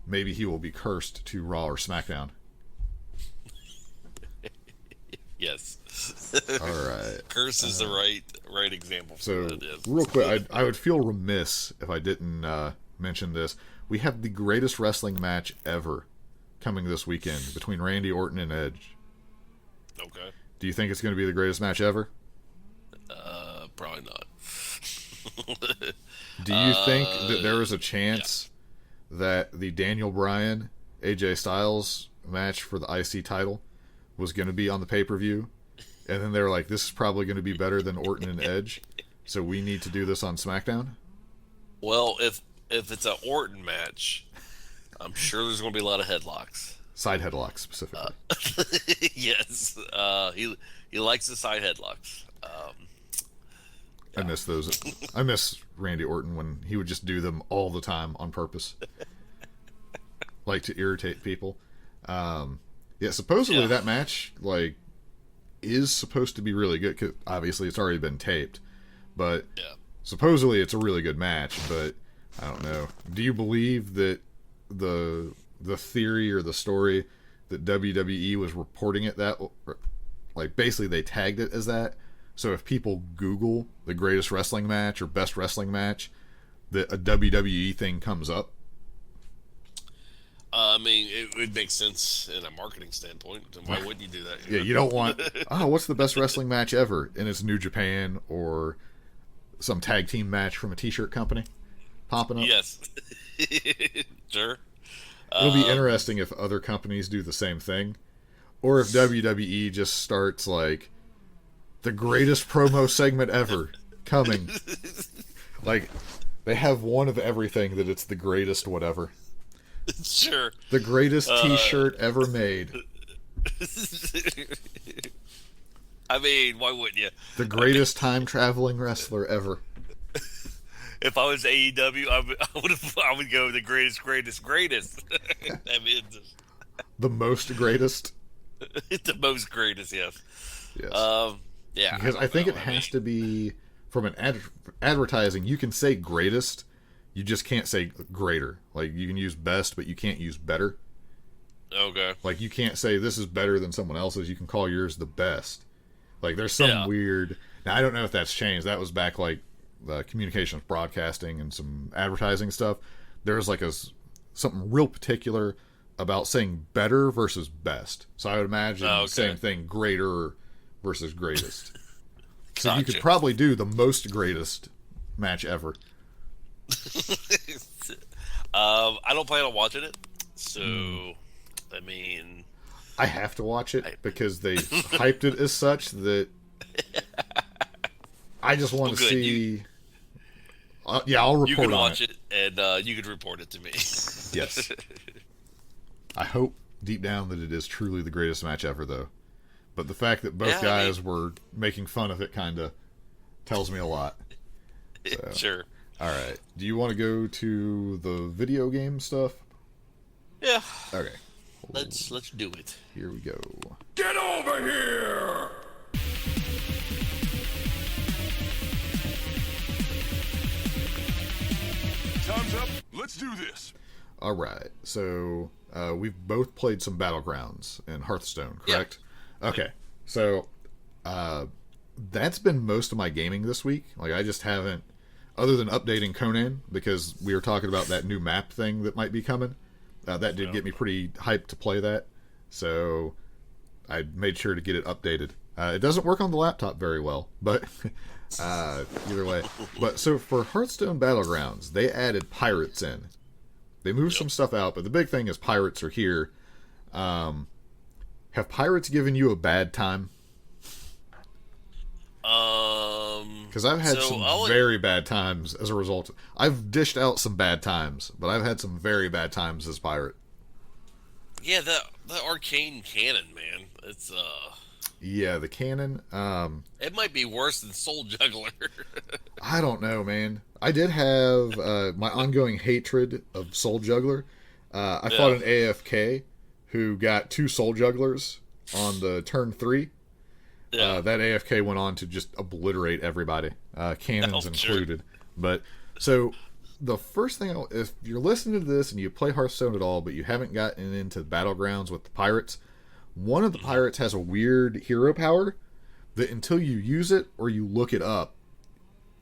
maybe he will be cursed to Raw or SmackDown. Yes. All right. Curse is the right example. So real quick, I would feel remiss if I didn't mention this. We have the greatest wrestling match ever coming this weekend between Randy Orton and Edge. Okay. Do you think it's going to be the greatest match ever? Probably not. Do you think that there is a chance that the Daniel Bryan AJ Styles match for the IC title was going to be on the pay-per-view, and then they were like, this is probably going to be better than Orton and Edge, so we need to do this on SmackDown? Well, if it's an Orton match, I'm sure there's going to be a lot of headlocks. Side headlocks, specifically. Yes. He likes the side headlocks. I miss those. I miss Randy Orton when he would just do them all the time on purpose. Like to irritate people. Supposedly that match, like, is supposed to be really good. 'Cause obviously, it's already been taped. But supposedly it's a really good match. But I don't know. Do you believe that the theory or the story that WWE was reporting it that, like, basically they tagged it as that? So if people Google the greatest wrestling match or best wrestling match, that a WWE thing comes up? I mean, it would make sense in a marketing standpoint. Why wouldn't you do that? Yeah, you don't want, what's the best wrestling match ever? And it's New Japan or some tag team match from a t-shirt company popping up. Yes. Sure. It'll be interesting if other companies do the same thing. Or if WWE just starts like, the greatest promo segment ever coming. Like, they have one of everything that it's the greatest whatever. Sure. The greatest t-shirt ever made. I mean, why wouldn't you? The greatest time-traveling wrestler ever. If I was AEW, I would go the greatest. I mean, the most greatest. The most greatest, yes. Yes. Yeah. Because I think it has to be from an advertising. You can say greatest, you just can't say greater. Like you can use best, but you can't use better. Okay. Like you can't say this is better than someone else's. You can call yours the best. Like there's some weird. Now I don't know if that's changed. That was back like the communications broadcasting and some advertising stuff. There's like something real particular about saying better versus best. So I would imagine the same thing, greater versus greatest. So you could probably do the most greatest match ever. I don't plan on watching it, so I mean, I have to watch it because they hyped it as such that I just want to see. I'll report on it. You can watch it, and you can report it to me. Yes. I hope deep down that it is truly the greatest match ever, though. But the fact that both guys were making fun of it kind of tells me a lot. So. Sure. All right. Do you want to go to the video game stuff? Yeah. Okay. Let's do it. Here we go. Get over here! Time's up. Let's do this. All right. So we've both played some Battlegrounds in Hearthstone, correct? Yeah. Okay. So that's been most of my gaming this week. Like I just haven't, other than updating Conan, because we were talking about that new map thing that might be coming. That did get me pretty hyped to play that. So I made sure to get it updated. It doesn't work on the laptop very well, but either way. But so for Hearthstone Battlegrounds, they added pirates in. They moved some stuff out, but the big thing is pirates are here. Have pirates given you a bad time? Because I've had some very bad times as a result. I've dished out some bad times, but I've had some very bad times as pirate. Yeah, the arcane cannon, man. It's Yeah, the cannon. It might be worse than Soul Juggler. I don't know, man. I did have my ongoing hatred of Soul Juggler. I fought an AFK who got 2 Soul Jugglers on the turn 3. Yeah. That AFK went on to just obliterate everybody, cannons included. Sure. But so the first thing, if you're listening to this and you play Hearthstone at all, but you haven't gotten into Battlegrounds with the pirates, one of the pirates has a weird hero power that until you use it or you look it up,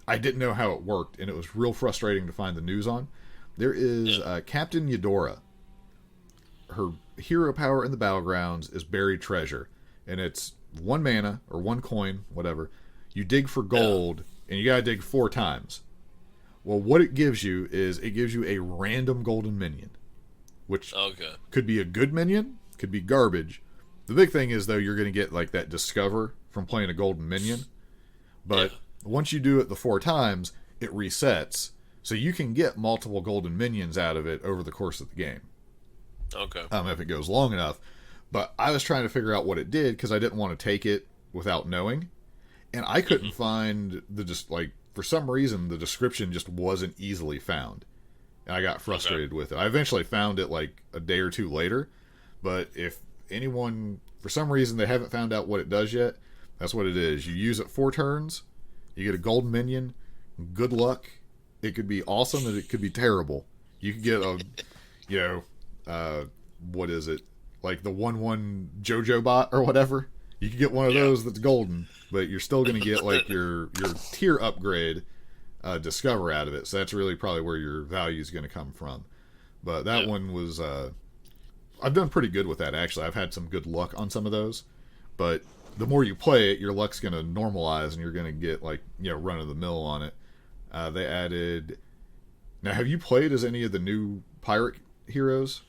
I didn't know how it worked, and it was real frustrating to find the news on. There is Captain Eudora. Her hero power in the Battlegrounds is Buried Treasure, and it's 1 mana or 1 coin, whatever. You dig for gold, and you gotta dig 4 times. Well, what it gives you is it gives you a random golden minion, which could be a good minion, could be garbage. The big thing is, though, you're going to get like that discover from playing a golden minion. But once you do it the 4 times, it resets. So you can get multiple golden minions out of it over the course of the game. Okay. If it goes long enough. But I was trying to figure out what it did because I didn't want to take it without knowing. And I couldn't find for some reason, the description just wasn't easily found. And I got frustrated with it. I eventually found it like a day or 2 later. But if anyone, for some reason, they haven't found out what it does yet, that's what it is. You use it 4 turns, you get a golden minion, good luck. It could be awesome and it could be terrible. You could get what is it? Like the 1/1 JoJo bot or whatever. You could get one of those that's golden, but you're still going to get like your tier upgrade discover out of it. So that's really probably where your value is going to come from. But that one was I've done pretty good with that, actually. I've had some good luck on some of those. But the more you play it, your luck's going to normalize and you're going to get run of the mill on it. They added. Now, have you played as any of the new pirate heroes?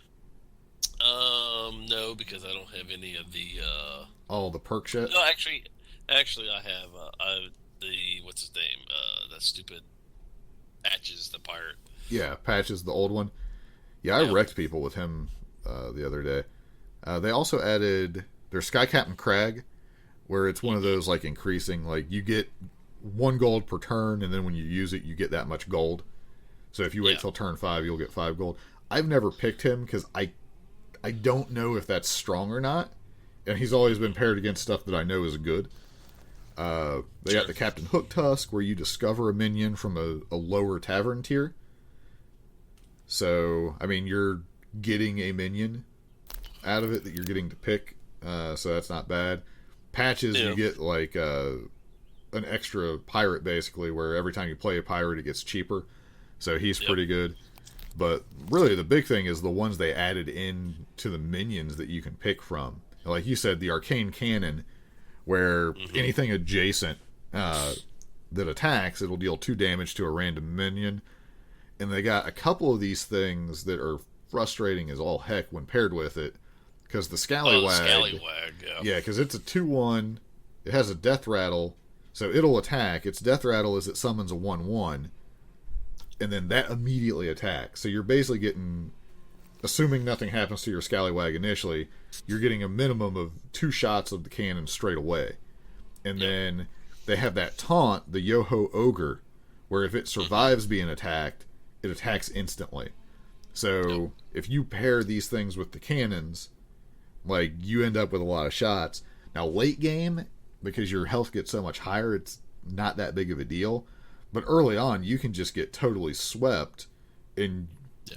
No, because I don't have any of the the perks yet. No, actually, I have what's his name? That stupid Patches, the pirate. Yeah, Patches, the old one. Yeah, I wrecked people with him the other day. They also added their Sky Captain Crag, where it's one of those like increasing, like you get 1 gold per turn, and then when you use it, you get that much gold. So if you wait till turn 5, you'll get 5 gold. I've never picked him because I don't know if that's strong or not, and he's always been paired against stuff that I know is good. They got the Captain Hook Tusk, where you discover a minion from a lower tavern tier. So, I mean, you're getting a minion out of it that you're getting to pick, so that's not bad. Patches, you get like an extra pirate, basically, where every time you play a pirate, it gets cheaper. So he's pretty good. But really, the big thing is the ones they added in to the minions that you can pick from. Like you said, the Arcane Cannon, where anything adjacent that attacks, it'll deal 2 damage to a random minion. And they got a couple of these things that are frustrating as all heck when paired with it. Because the Scallywag... Yeah, because it's a 2-1. It has a Death Rattle, so it'll attack. Its Death Rattle is it summons a 1-1. And then that immediately attacks. So you're basically getting... Assuming nothing happens to your Scallywag initially, you're getting a minimum of 2 shots of the cannon straight away. And then they have that taunt, the Yoho Ogre, where if it survives being attacked, it attacks instantly. So if you pair these things with the cannons, like, you end up with a lot of shots. Now, late game, because your health gets so much higher, it's not that big of a deal. But early on, you can just get totally swept, and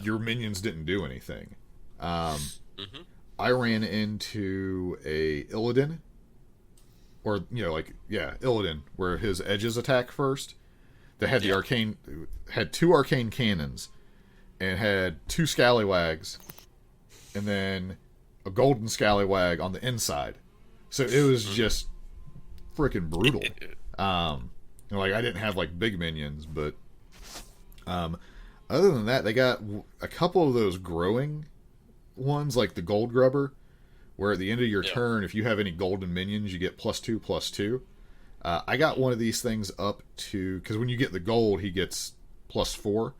your minions didn't do anything. I ran into a Illidan, or, Illidan, where his edges attack first. They had had 2 arcane cannons, and had 2 scallywags, and then a golden scallywag on the inside. So it was just freaking brutal. I didn't have like big minions, but other than that, they got a couple of those growing ones, like the Gold Grubber, where at the end of your turn, if you have any golden minions, you get +2/+2. I got one of these things up to, because when you get the gold, he gets +4.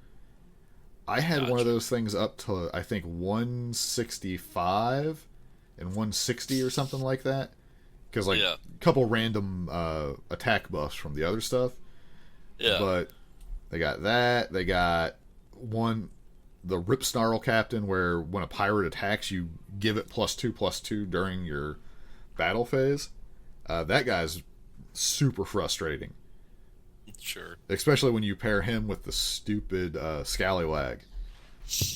I had one of those things up to, I think, 165 and 160 or something like that. Because, a couple random attack buffs from the other stuff. Yeah. But they got that. They got the Rip Snarl Captain, where when a pirate attacks, you give it +2/+2 during your battle phase. That guy's super frustrating. Sure. Especially when you pair him with the stupid Scallywag.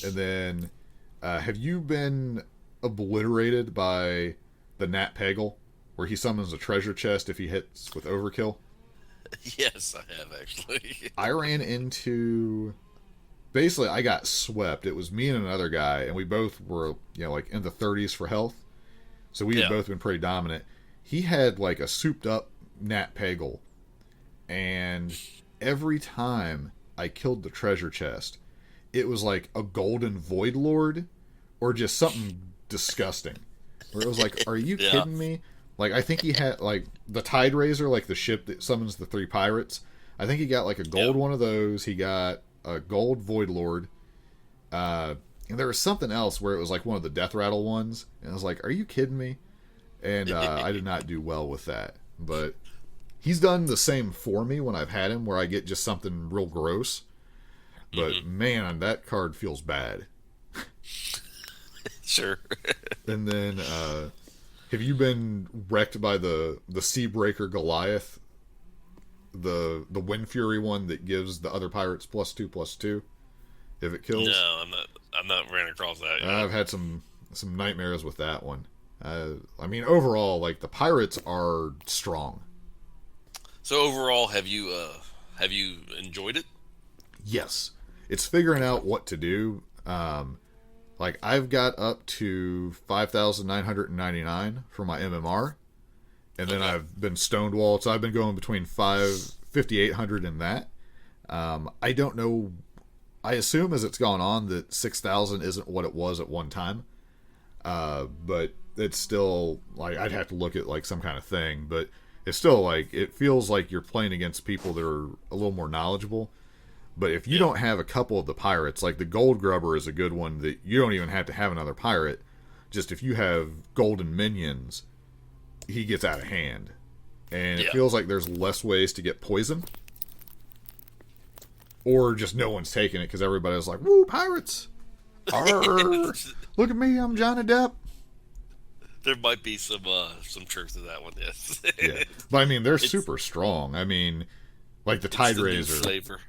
And then, have you been obliterated by the Nat Peggle, where he summons a treasure chest if he hits with Overkill? Yes, I have, actually. I ran into... Basically, I got swept. It was me and another guy, and we both were, in the 30s for health. So we had both been pretty dominant. He had, a souped-up Nat Peggle. And every time I killed the treasure chest, it was like a golden Void Lord or just something disgusting. Where it was like, are you kidding me? I think he had, the Tide Razor, the ship that summons the 3 pirates. I think he got, a gold one of those. He got a gold Void Lord. And there was something else where it was, one of the Death Rattle ones. And I was like, are you kidding me? And I did not do well with that. But... he's done the same for me when I've had him, where I get just something real gross. But, man, that card feels bad. Sure. And then, have you been wrecked by the Seabreaker Goliath? The Wind Fury one that gives the other pirates +2/+2 if it kills? No, I'm not ran across that yet. I've had some nightmares with that one. Overall, the pirates are strong. So overall, have you enjoyed it? Yes. It's figuring out what to do. I've got up to 5,999 for my MMR. And then I've been stonewalled, so I've been going between 5,800 and that. I don't know. I assume as it's gone on that 6,000 isn't what it was at one time. But it's still, I'd have to look at, some kind of thing. But it's still, it feels like you're playing against people that are a little more knowledgeable. But if you don't have a couple of the pirates, the Gold Grubber is a good one that you don't even have to have another pirate. Just if you have golden minions, he gets out of hand. And it feels like there's less ways to get poison. Or just no one's taking it because everybody's like, woo, pirates! Arr, look at me, I'm Johnny Depp. There might be some truth to that one. Yes. Yeah, but I mean, they're super strong. I mean, like the Tide the new Razor. flavor.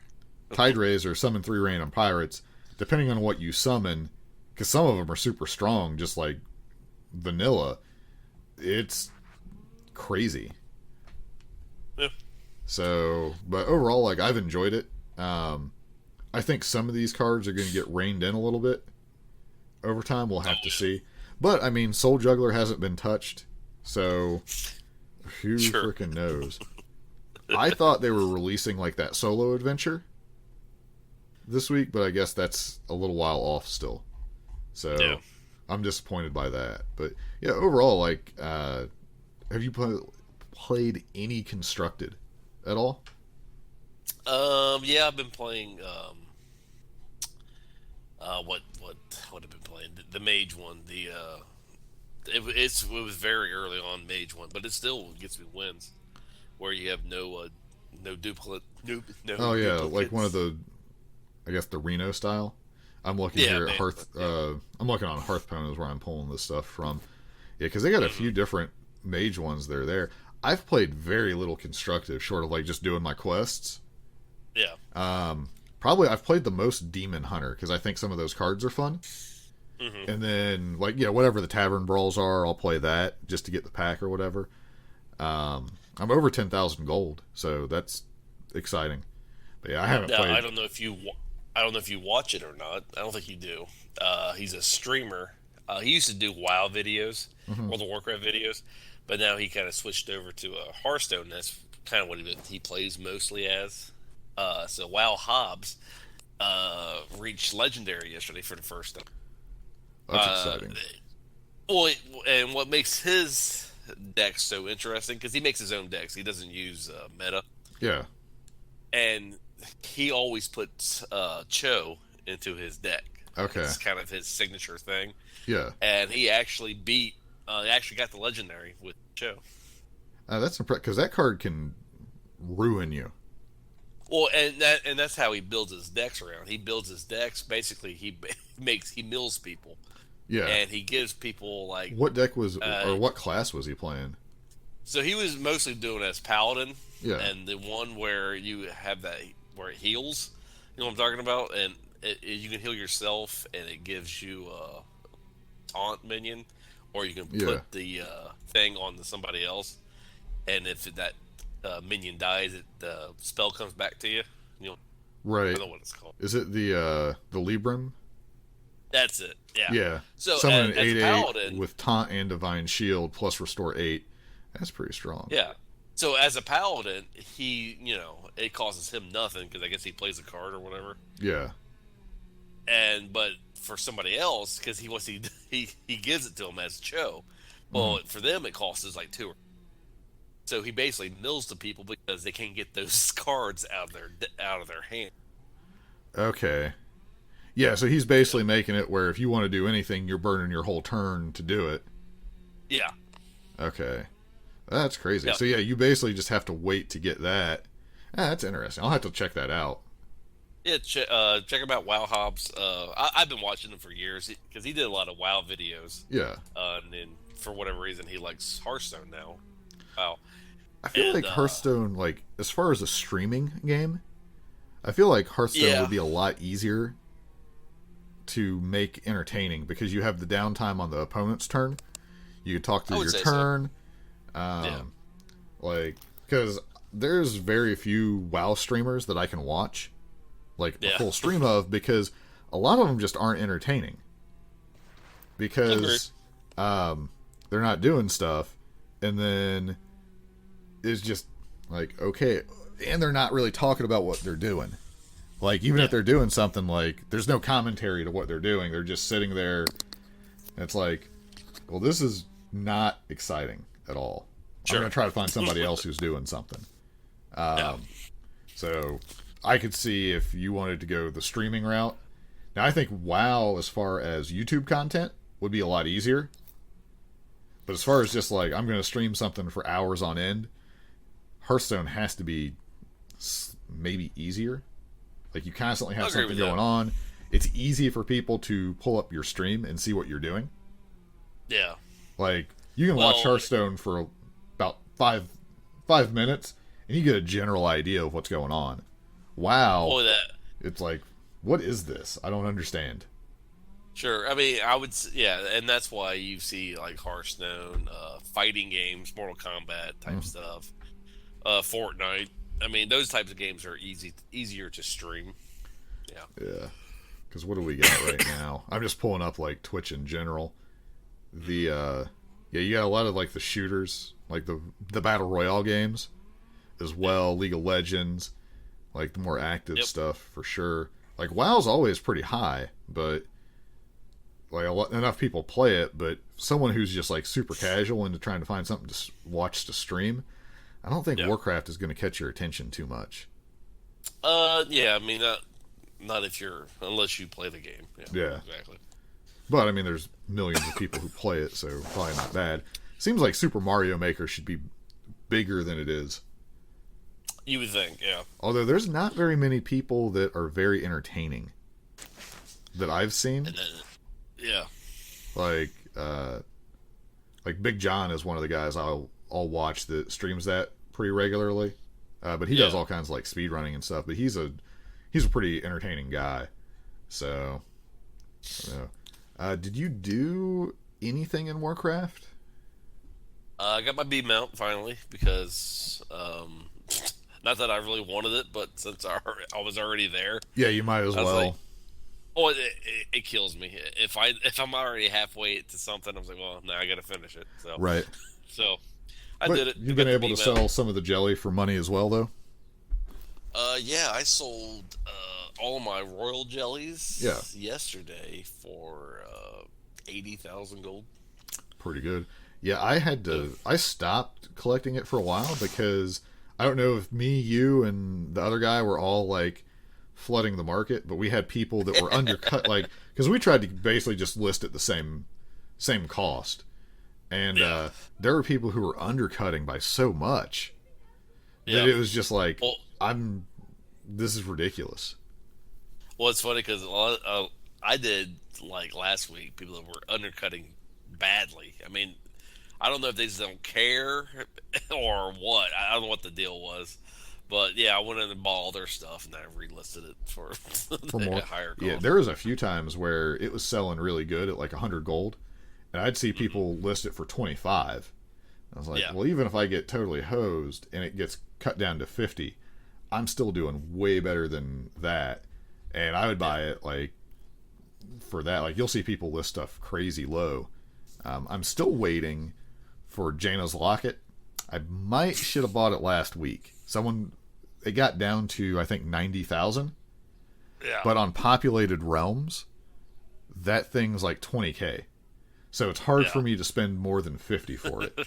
Tide Razor, summon 3 random pirates. Depending on what you summon, because some of them are super strong, just like vanilla. It's crazy. Yeah. So, but overall, like, I've enjoyed it. I think some of these cards are going to get reined in a little bit over time. We'll have to see. But, I mean, Soul Juggler hasn't been touched, so who freaking knows? I thought they were releasing, like, that solo adventure this week, but I guess that's a little while off still. So, yeah. I'm disappointed by that. But, yeah, overall, like, have you played any Constructed at all? Yeah, I've been playing. What have I been playing? The Mage one. It was very early on Mage one, but it still gets me wins, where you have no duplicate. No. Oh yeah, duplicates. like one of the, I guess the Reno style. I'm looking here at Hearth. I'm looking on Hearthstone is where I'm pulling this stuff from. Yeah, because they got a few different Mage ones that are there. I've played very little Constructive, short of like just doing my quests. Yeah. Probably I've played the most Demon Hunter because I think some of those cards are fun. Mm-hmm. And then like whatever the Tavern Brawls are, I'll play that just to get the pack or whatever. I'm over 10,000 gold, so that's exciting. But yeah, I haven't played. I don't know if you watch it or not. I don't think you do. He's a streamer. He used to do WoW videos, World of Warcraft videos, but now he kind of switched over to Hearthstone. That's kind of what he plays mostly as. So WoW Hobbs reached Legendary yesterday for the first time. That's exciting. Well, and what makes his deck so interesting, because he makes his own decks. He doesn't use meta. Yeah. And he always puts Cho into his deck. Okay. It's kind of his signature thing. Yeah. And he actually got the Legendary with Cho. That's impressive, because that card can ruin you. Well, and that's how he builds his decks around. He builds his decks, basically he mills people. Yeah. And he gives people like... What deck was, or what class was he playing? So he was mostly doing as Paladin. Yeah. And the one where you have that, where it heals, you know what I'm talking about? And you can heal yourself, and it gives you a taunt minion, or you can put the thing on somebody else, and if that minion dies, the spell comes back to you. You know, right. I don't know what it's called. Is it the Libram? That's it. Yeah. Yeah. So summon an as 8/8 Paladin, with taunt and divine shield plus restore 8. That's pretty strong. Yeah. So as a Paladin, it causes him nothing because I guess he plays a card or whatever. Yeah. But for somebody else, because he gives it to him as Cho. Well, for them it costs like 2. So he basically mills the people because they can't get those cards out of their hand. Okay. Yeah, so he's basically making it where if you want to do anything, you're burning your whole turn to do it. Yeah. Okay. That's crazy. Yeah. So yeah, you basically just have to wait to get that. That's interesting. I'll have to check that out. Yeah, check him out, WoW Hobbs. I've been watching him for years because he did a lot of WoW videos. Yeah. And then for whatever reason, he likes Hearthstone now. Wow. I feel like Hearthstone, like, as far as a streaming game, I feel like Hearthstone would be a lot easier to make entertaining because you have the downtime on the opponent's turn. You can talk through your turn. Like, because there's very few WoW streamers that I can watch, like, a full stream of, because a lot of them just aren't entertaining. Because they're not doing stuff, and then it's just like, okay, and they're not really talking about what they're doing. Like, even if they're doing something, like, there's no commentary to what they're doing. They're just sitting there, and it's like, well, this is not exciting at all. Sure. I'm going to try to find somebody else who's doing something. So, I could see if you wanted to go the streaming route. Now, I think WoW, as far as YouTube content, would be a lot easier. But as far as just, like, I'm going to stream something for hours on end, Hearthstone has to be maybe easier. Like, you constantly have something going on. It's easy for people to pull up your stream and see what you're doing. Yeah. Like, You can watch Well, Hearthstone for about five minutes, and you get a general idea of what's going on. WoW, boy, it's like, what is this? I don't understand. sure. I mean, I would, yeah, and that's why you see like Hearthstone, fighting games, Mortal Kombat type stuff, Fortnite. I mean, those types of games are easier to stream. Yeah. Yeah. Because what do we got right now? I'm just pulling up like Twitch in general. Yeah, you got a lot of like the shooters, like the battle royale games, as well. League of Legends, like the more active stuff for sure. Like WoW's always pretty high, but like enough people play it. But someone who's just like super casual into trying to find something to watch to stream, I don't think Warcraft is going to catch your attention too much. Yeah. I mean, not unless you play the game. Yeah. Exactly. But I mean, there's millions of people who play it, so probably not bad. Seems like Super Mario Maker should be bigger than it is. You would think, yeah. Although there's not very many people that are very entertaining that I've seen. Yeah. Like Big John is one of the guys I'll watch that streams that pretty regularly. But he does all kinds of like speedrunning and stuff. But he's a pretty entertaining guy. So, I don't know. Did you do anything in Warcraft? I got my B mount finally because, not that I really wanted it, but since I was already there. Yeah, you might as well. Like, it kills me if I'm already halfway to something. I'm like, well, now I got to finish it. So Right. So I But did it. You've been able to sell some of the jelly for money as well, though. Yeah, I sold all of my royal jellies yesterday for 80,000 gold. Pretty good. Yeah, I stopped collecting it for a while because I don't know if me, you, and the other guy were all like flooding the market, but we had people that were undercut, like, because we tried to basically just list at the same cost, and there were people who were undercutting by so much that it was just like, this is ridiculous. Well, it's funny because I did like last week. People that were undercutting badly. I mean, I don't know if they just don't care or what. I don't know what the deal was, but yeah, I went in and bought all their stuff and I relisted it for more higher cost. Yeah, there was a few times where it was selling really good at like 100 gold, and I'd see people list it for 25. I was like, well, even if I get totally hosed and it gets cut down to 50, I'm still doing way better than that. And I would buy it like for that. Like, you'll see people list stuff crazy low. I'm still waiting for Jaina's Locket. I should have bought it last week. It got down to, I think, 90,000. Yeah. But on populated realms, that thing's like 20k. So it's hard for me to spend more than 50 for it.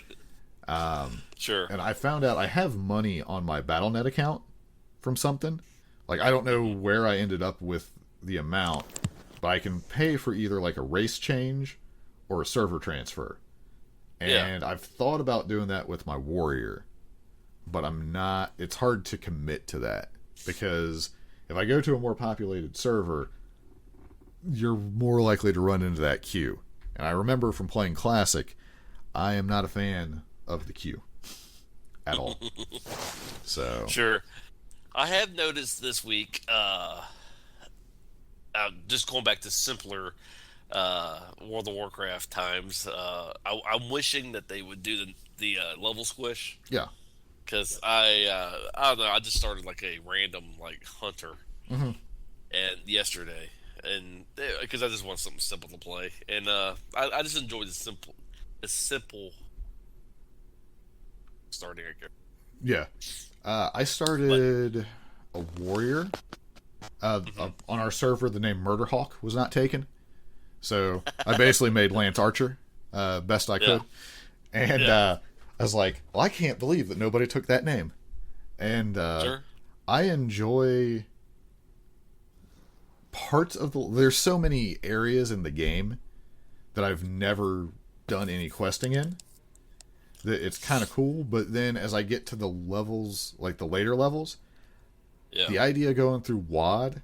Sure. And I found out I have money on my Battle.net account from something. Like, I don't know where I ended up with the amount, but I can pay for either like a race change or a server transfer. And I've thought about doing that with my warrior, but it's hard to commit to that because if I go to a more populated server, you're more likely to run into that queue. And I remember from playing Classic, I am not a fan of the queue at all. So Sure. I have noticed this week, just going back to simpler World of Warcraft times, I'm wishing that they would do the level squish. Yeah. Because I don't know, I just started like a random like hunter and yesterday, and because I just want something simple to play, and I just enjoy the simple starting a character. Yeah. I started a warrior. On our server, the name Murderhawk was not taken. So I basically made Lance Archer best I could. And I was like, well, I can't believe that nobody took that name. And I enjoy parts of there's so many areas in the game that I've never done any questing in. It's kind of cool, but then as I get to the levels, like the later levels, the idea of going through WoD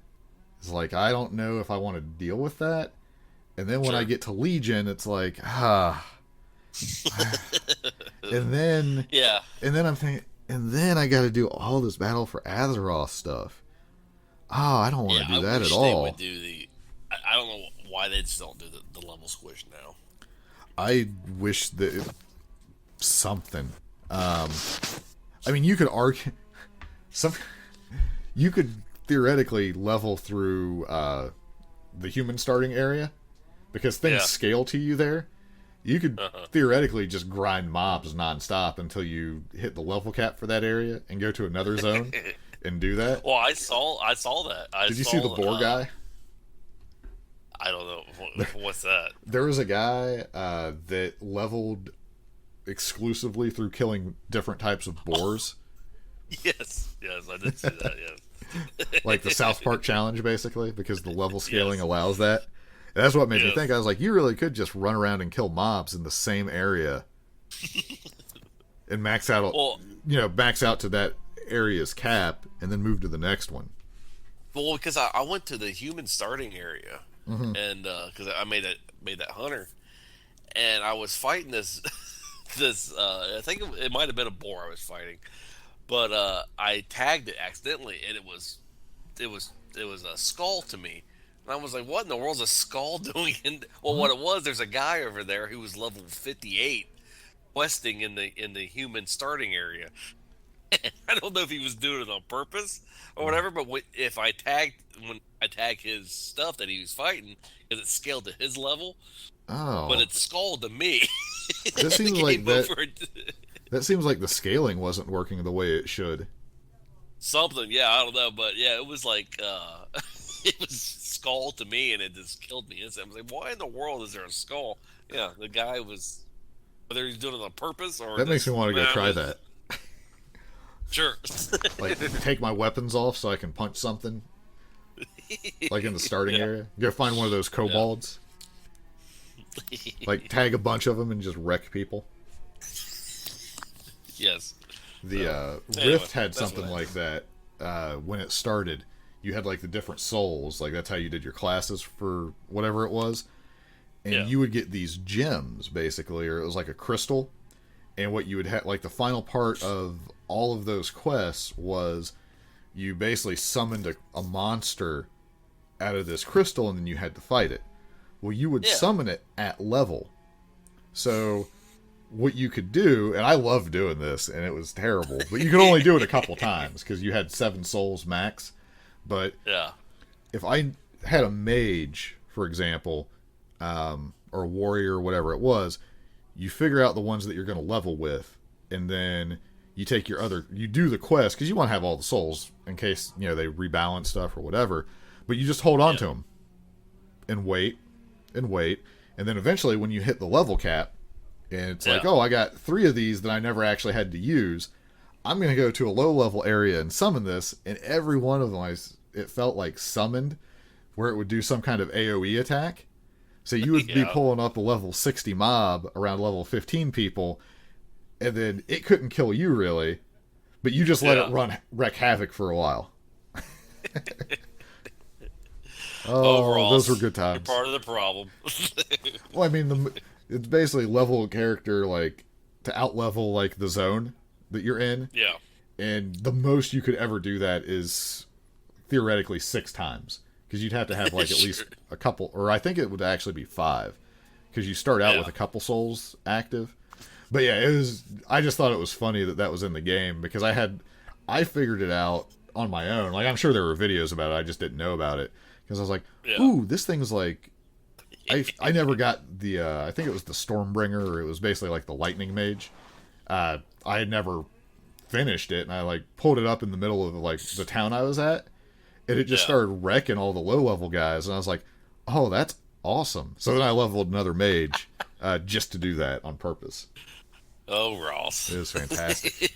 is like, I don't know if I want to deal with that. And then when I get to Legion, it's like, And then Yeah. And then I'm thinking, and then I got to do all this Battle for Azeroth stuff. Oh, I don't want to do that at all. They would do I don't know why they just don't do the level squish now. I wish that something. I mean, you could argue you could theoretically level through the human starting area because things scale to you there. You could theoretically just grind mobs nonstop until you hit the level cap for that area and go to another zone and do that. Well, I saw that. Did you see the boar guy? I don't know. What's that? There was a guy that leveled exclusively through killing different types of boars. Yes, I did see that, yes. Like the South Park challenge, basically, because the level scaling allows that. And that's what made me think. I was like, you really could just run around and kill mobs in the same area and max out, max out to that area's cap and then move to the next one. Well, because I went to the human starting area, and because I made that hunter, and I was fighting this I think it might have been a boar I was fighting, but I tagged it accidentally, and it was a skull to me. And I was like, what in the world's a skull doing? What it was, there's a guy over there who was level 58 questing in the human starting area. I don't know if he was doing it on purpose or whatever, but when I tag his stuff that he was fighting, because it scaled to his level, but it skulled to me. That seems like that seems like the scaling wasn't working the way it should. Something, yeah, I don't know, but yeah, it was like it was skull to me, and it just killed me. I was like, why in the world is there a skull? Yeah, the guy was, whether he's doing it on purpose or that makes me want to go try that. Sure. Like take my weapons off so I can punch something. Like in the starting area. You gotta find one of those kobolds. Like tag a bunch of them and just wreck people. Yes. The Rift had something like that when it started. You had like the different souls, like that's how you did your classes for whatever it was. And you would get these gems basically, or it was like a crystal. And what you would have, like the final part of all of those quests was you basically summoned a monster out of this crystal and then you had to fight it. Well, you would summon it at level. So what you could do, and I loved doing this and it was terrible, but you could only do it a couple times because you had 7 souls max. But if I had a mage, for example, or a warrior or whatever it was, you figure out the ones that you're going to level with, and then you take you do the quest, because you want to have all the souls in case, they rebalance stuff or whatever, but you just hold on to them and wait, and then eventually when you hit the level cap, and it's like, oh, I got 3 of these that I never actually had to use, I'm going to go to a low-level area and summon this, and every one of them, it felt like summoned, where it would do some kind of AoE attack. So you would be pulling up a level 60 mob around level 15 people, and then it couldn't kill you, really, but you just let it wreck havoc for a while. Overall, those were good times. You're part of the problem. Well, I mean, it's basically level a character, like, to out-level, like, the zone that you're in. Yeah. And the most you could ever do that is theoretically 6 times. Because you'd have to have like at least a couple, or I think it would actually be 5. Because you start out with a couple souls active. But yeah, I just thought it was funny that was in the game. Because I figured it out on my own. Like, I'm sure there were videos about it, I just didn't know about it. Because I was like, ooh, this thing's like, I never got the, I think it was the Stormbringer, or it was basically like the Lightning Mage. I had never finished it, and I like pulled it up in the middle of like the town I was at, and it just started wrecking all the low level guys, and I was like, oh, that's awesome. So then I leveled another mage just to do that on purpose. Oh, Ross. It was fantastic.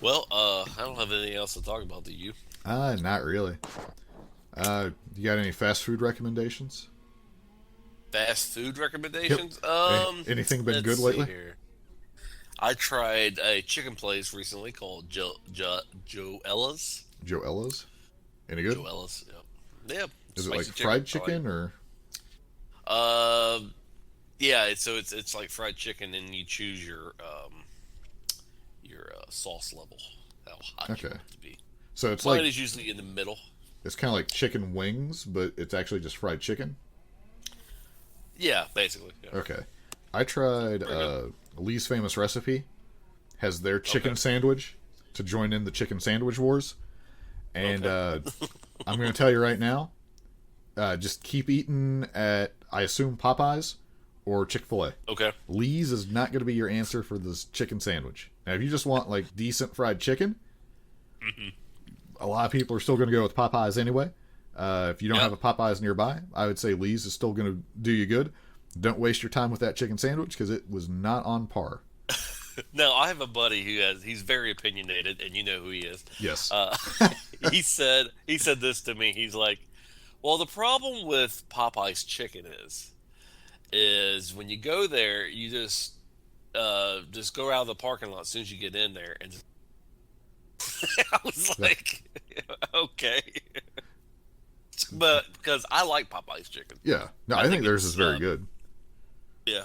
Well, I don't have anything else to talk about, do you? Not really. You got any fast food recommendations? Fast food recommendations? Yep. Anything been good lately? Here. I tried a chicken place recently called Joella's. Joella's? Any good? Joella's, yeah. Is it like fried chicken or? Yeah, it's like fried chicken, and you choose your sauce level, how hot you Okay. want it to be. So it's Mine like is usually in the middle. it's kind of like chicken wings, but it's actually just fried chicken. Yeah, basically. Yeah. Okay. I tried Lee's Famous Recipe has their chicken sandwich to join in the chicken sandwich wars. And I'm going to tell you right now, just keep eating at, I assume, Popeyes or Chick-fil-A. Okay. Lee's is not going to be your answer for this chicken sandwich. Now, if you just want like decent fried chicken, a lot of people are still going to go with Popeyes anyway. If you don't have a Popeyes nearby, I would say Lee's is still going to do you good. Don't waste your time with that chicken sandwich because it was not on par. Now, I have a buddy he's very opinionated, and you know who he is. Yes. He said this to me. He's like, well, the problem with Popeye's chicken is when you go there, you just go out of the parking lot as soon as you get in there, and I was like, okay. But because I like Popeye's chicken. Yeah. No, I think theirs is very good. Yeah.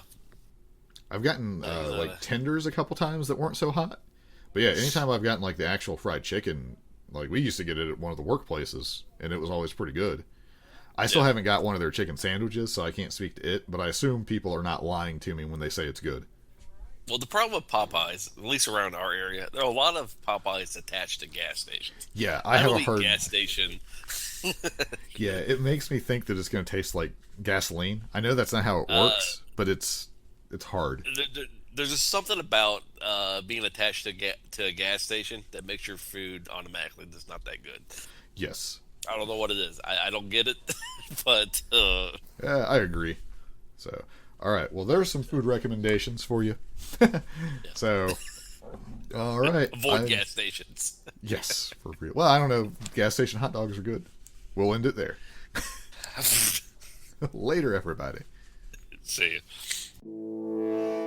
I've gotten like tenders a couple times that weren't so hot. But yeah, anytime I've gotten like the actual fried chicken, like we used to get it at one of the workplaces, and it was always pretty good. I still haven't got one of their chicken sandwiches, so I can't speak to it, but I assume people are not lying to me when they say it's good. Well, the problem with Popeyes, at least around our area, there are a lot of Popeyes attached to gas stations. Yeah, I have don't a eat hard gas station. Yeah, it makes me think that it's going to taste like gasoline. I know that's not how it works, but it's hard. There's just something about being attached to a gas station that makes your food automatically just not that good. Yes. I don't know what it is. I don't get it, but Yeah, I agree. So, all right. Well, there's some food recommendations for you. So, all right. avoid gas stations. Yes, for real. Well, I don't know. Gas station hot dogs are good. We'll end it there. Later, everybody. See you.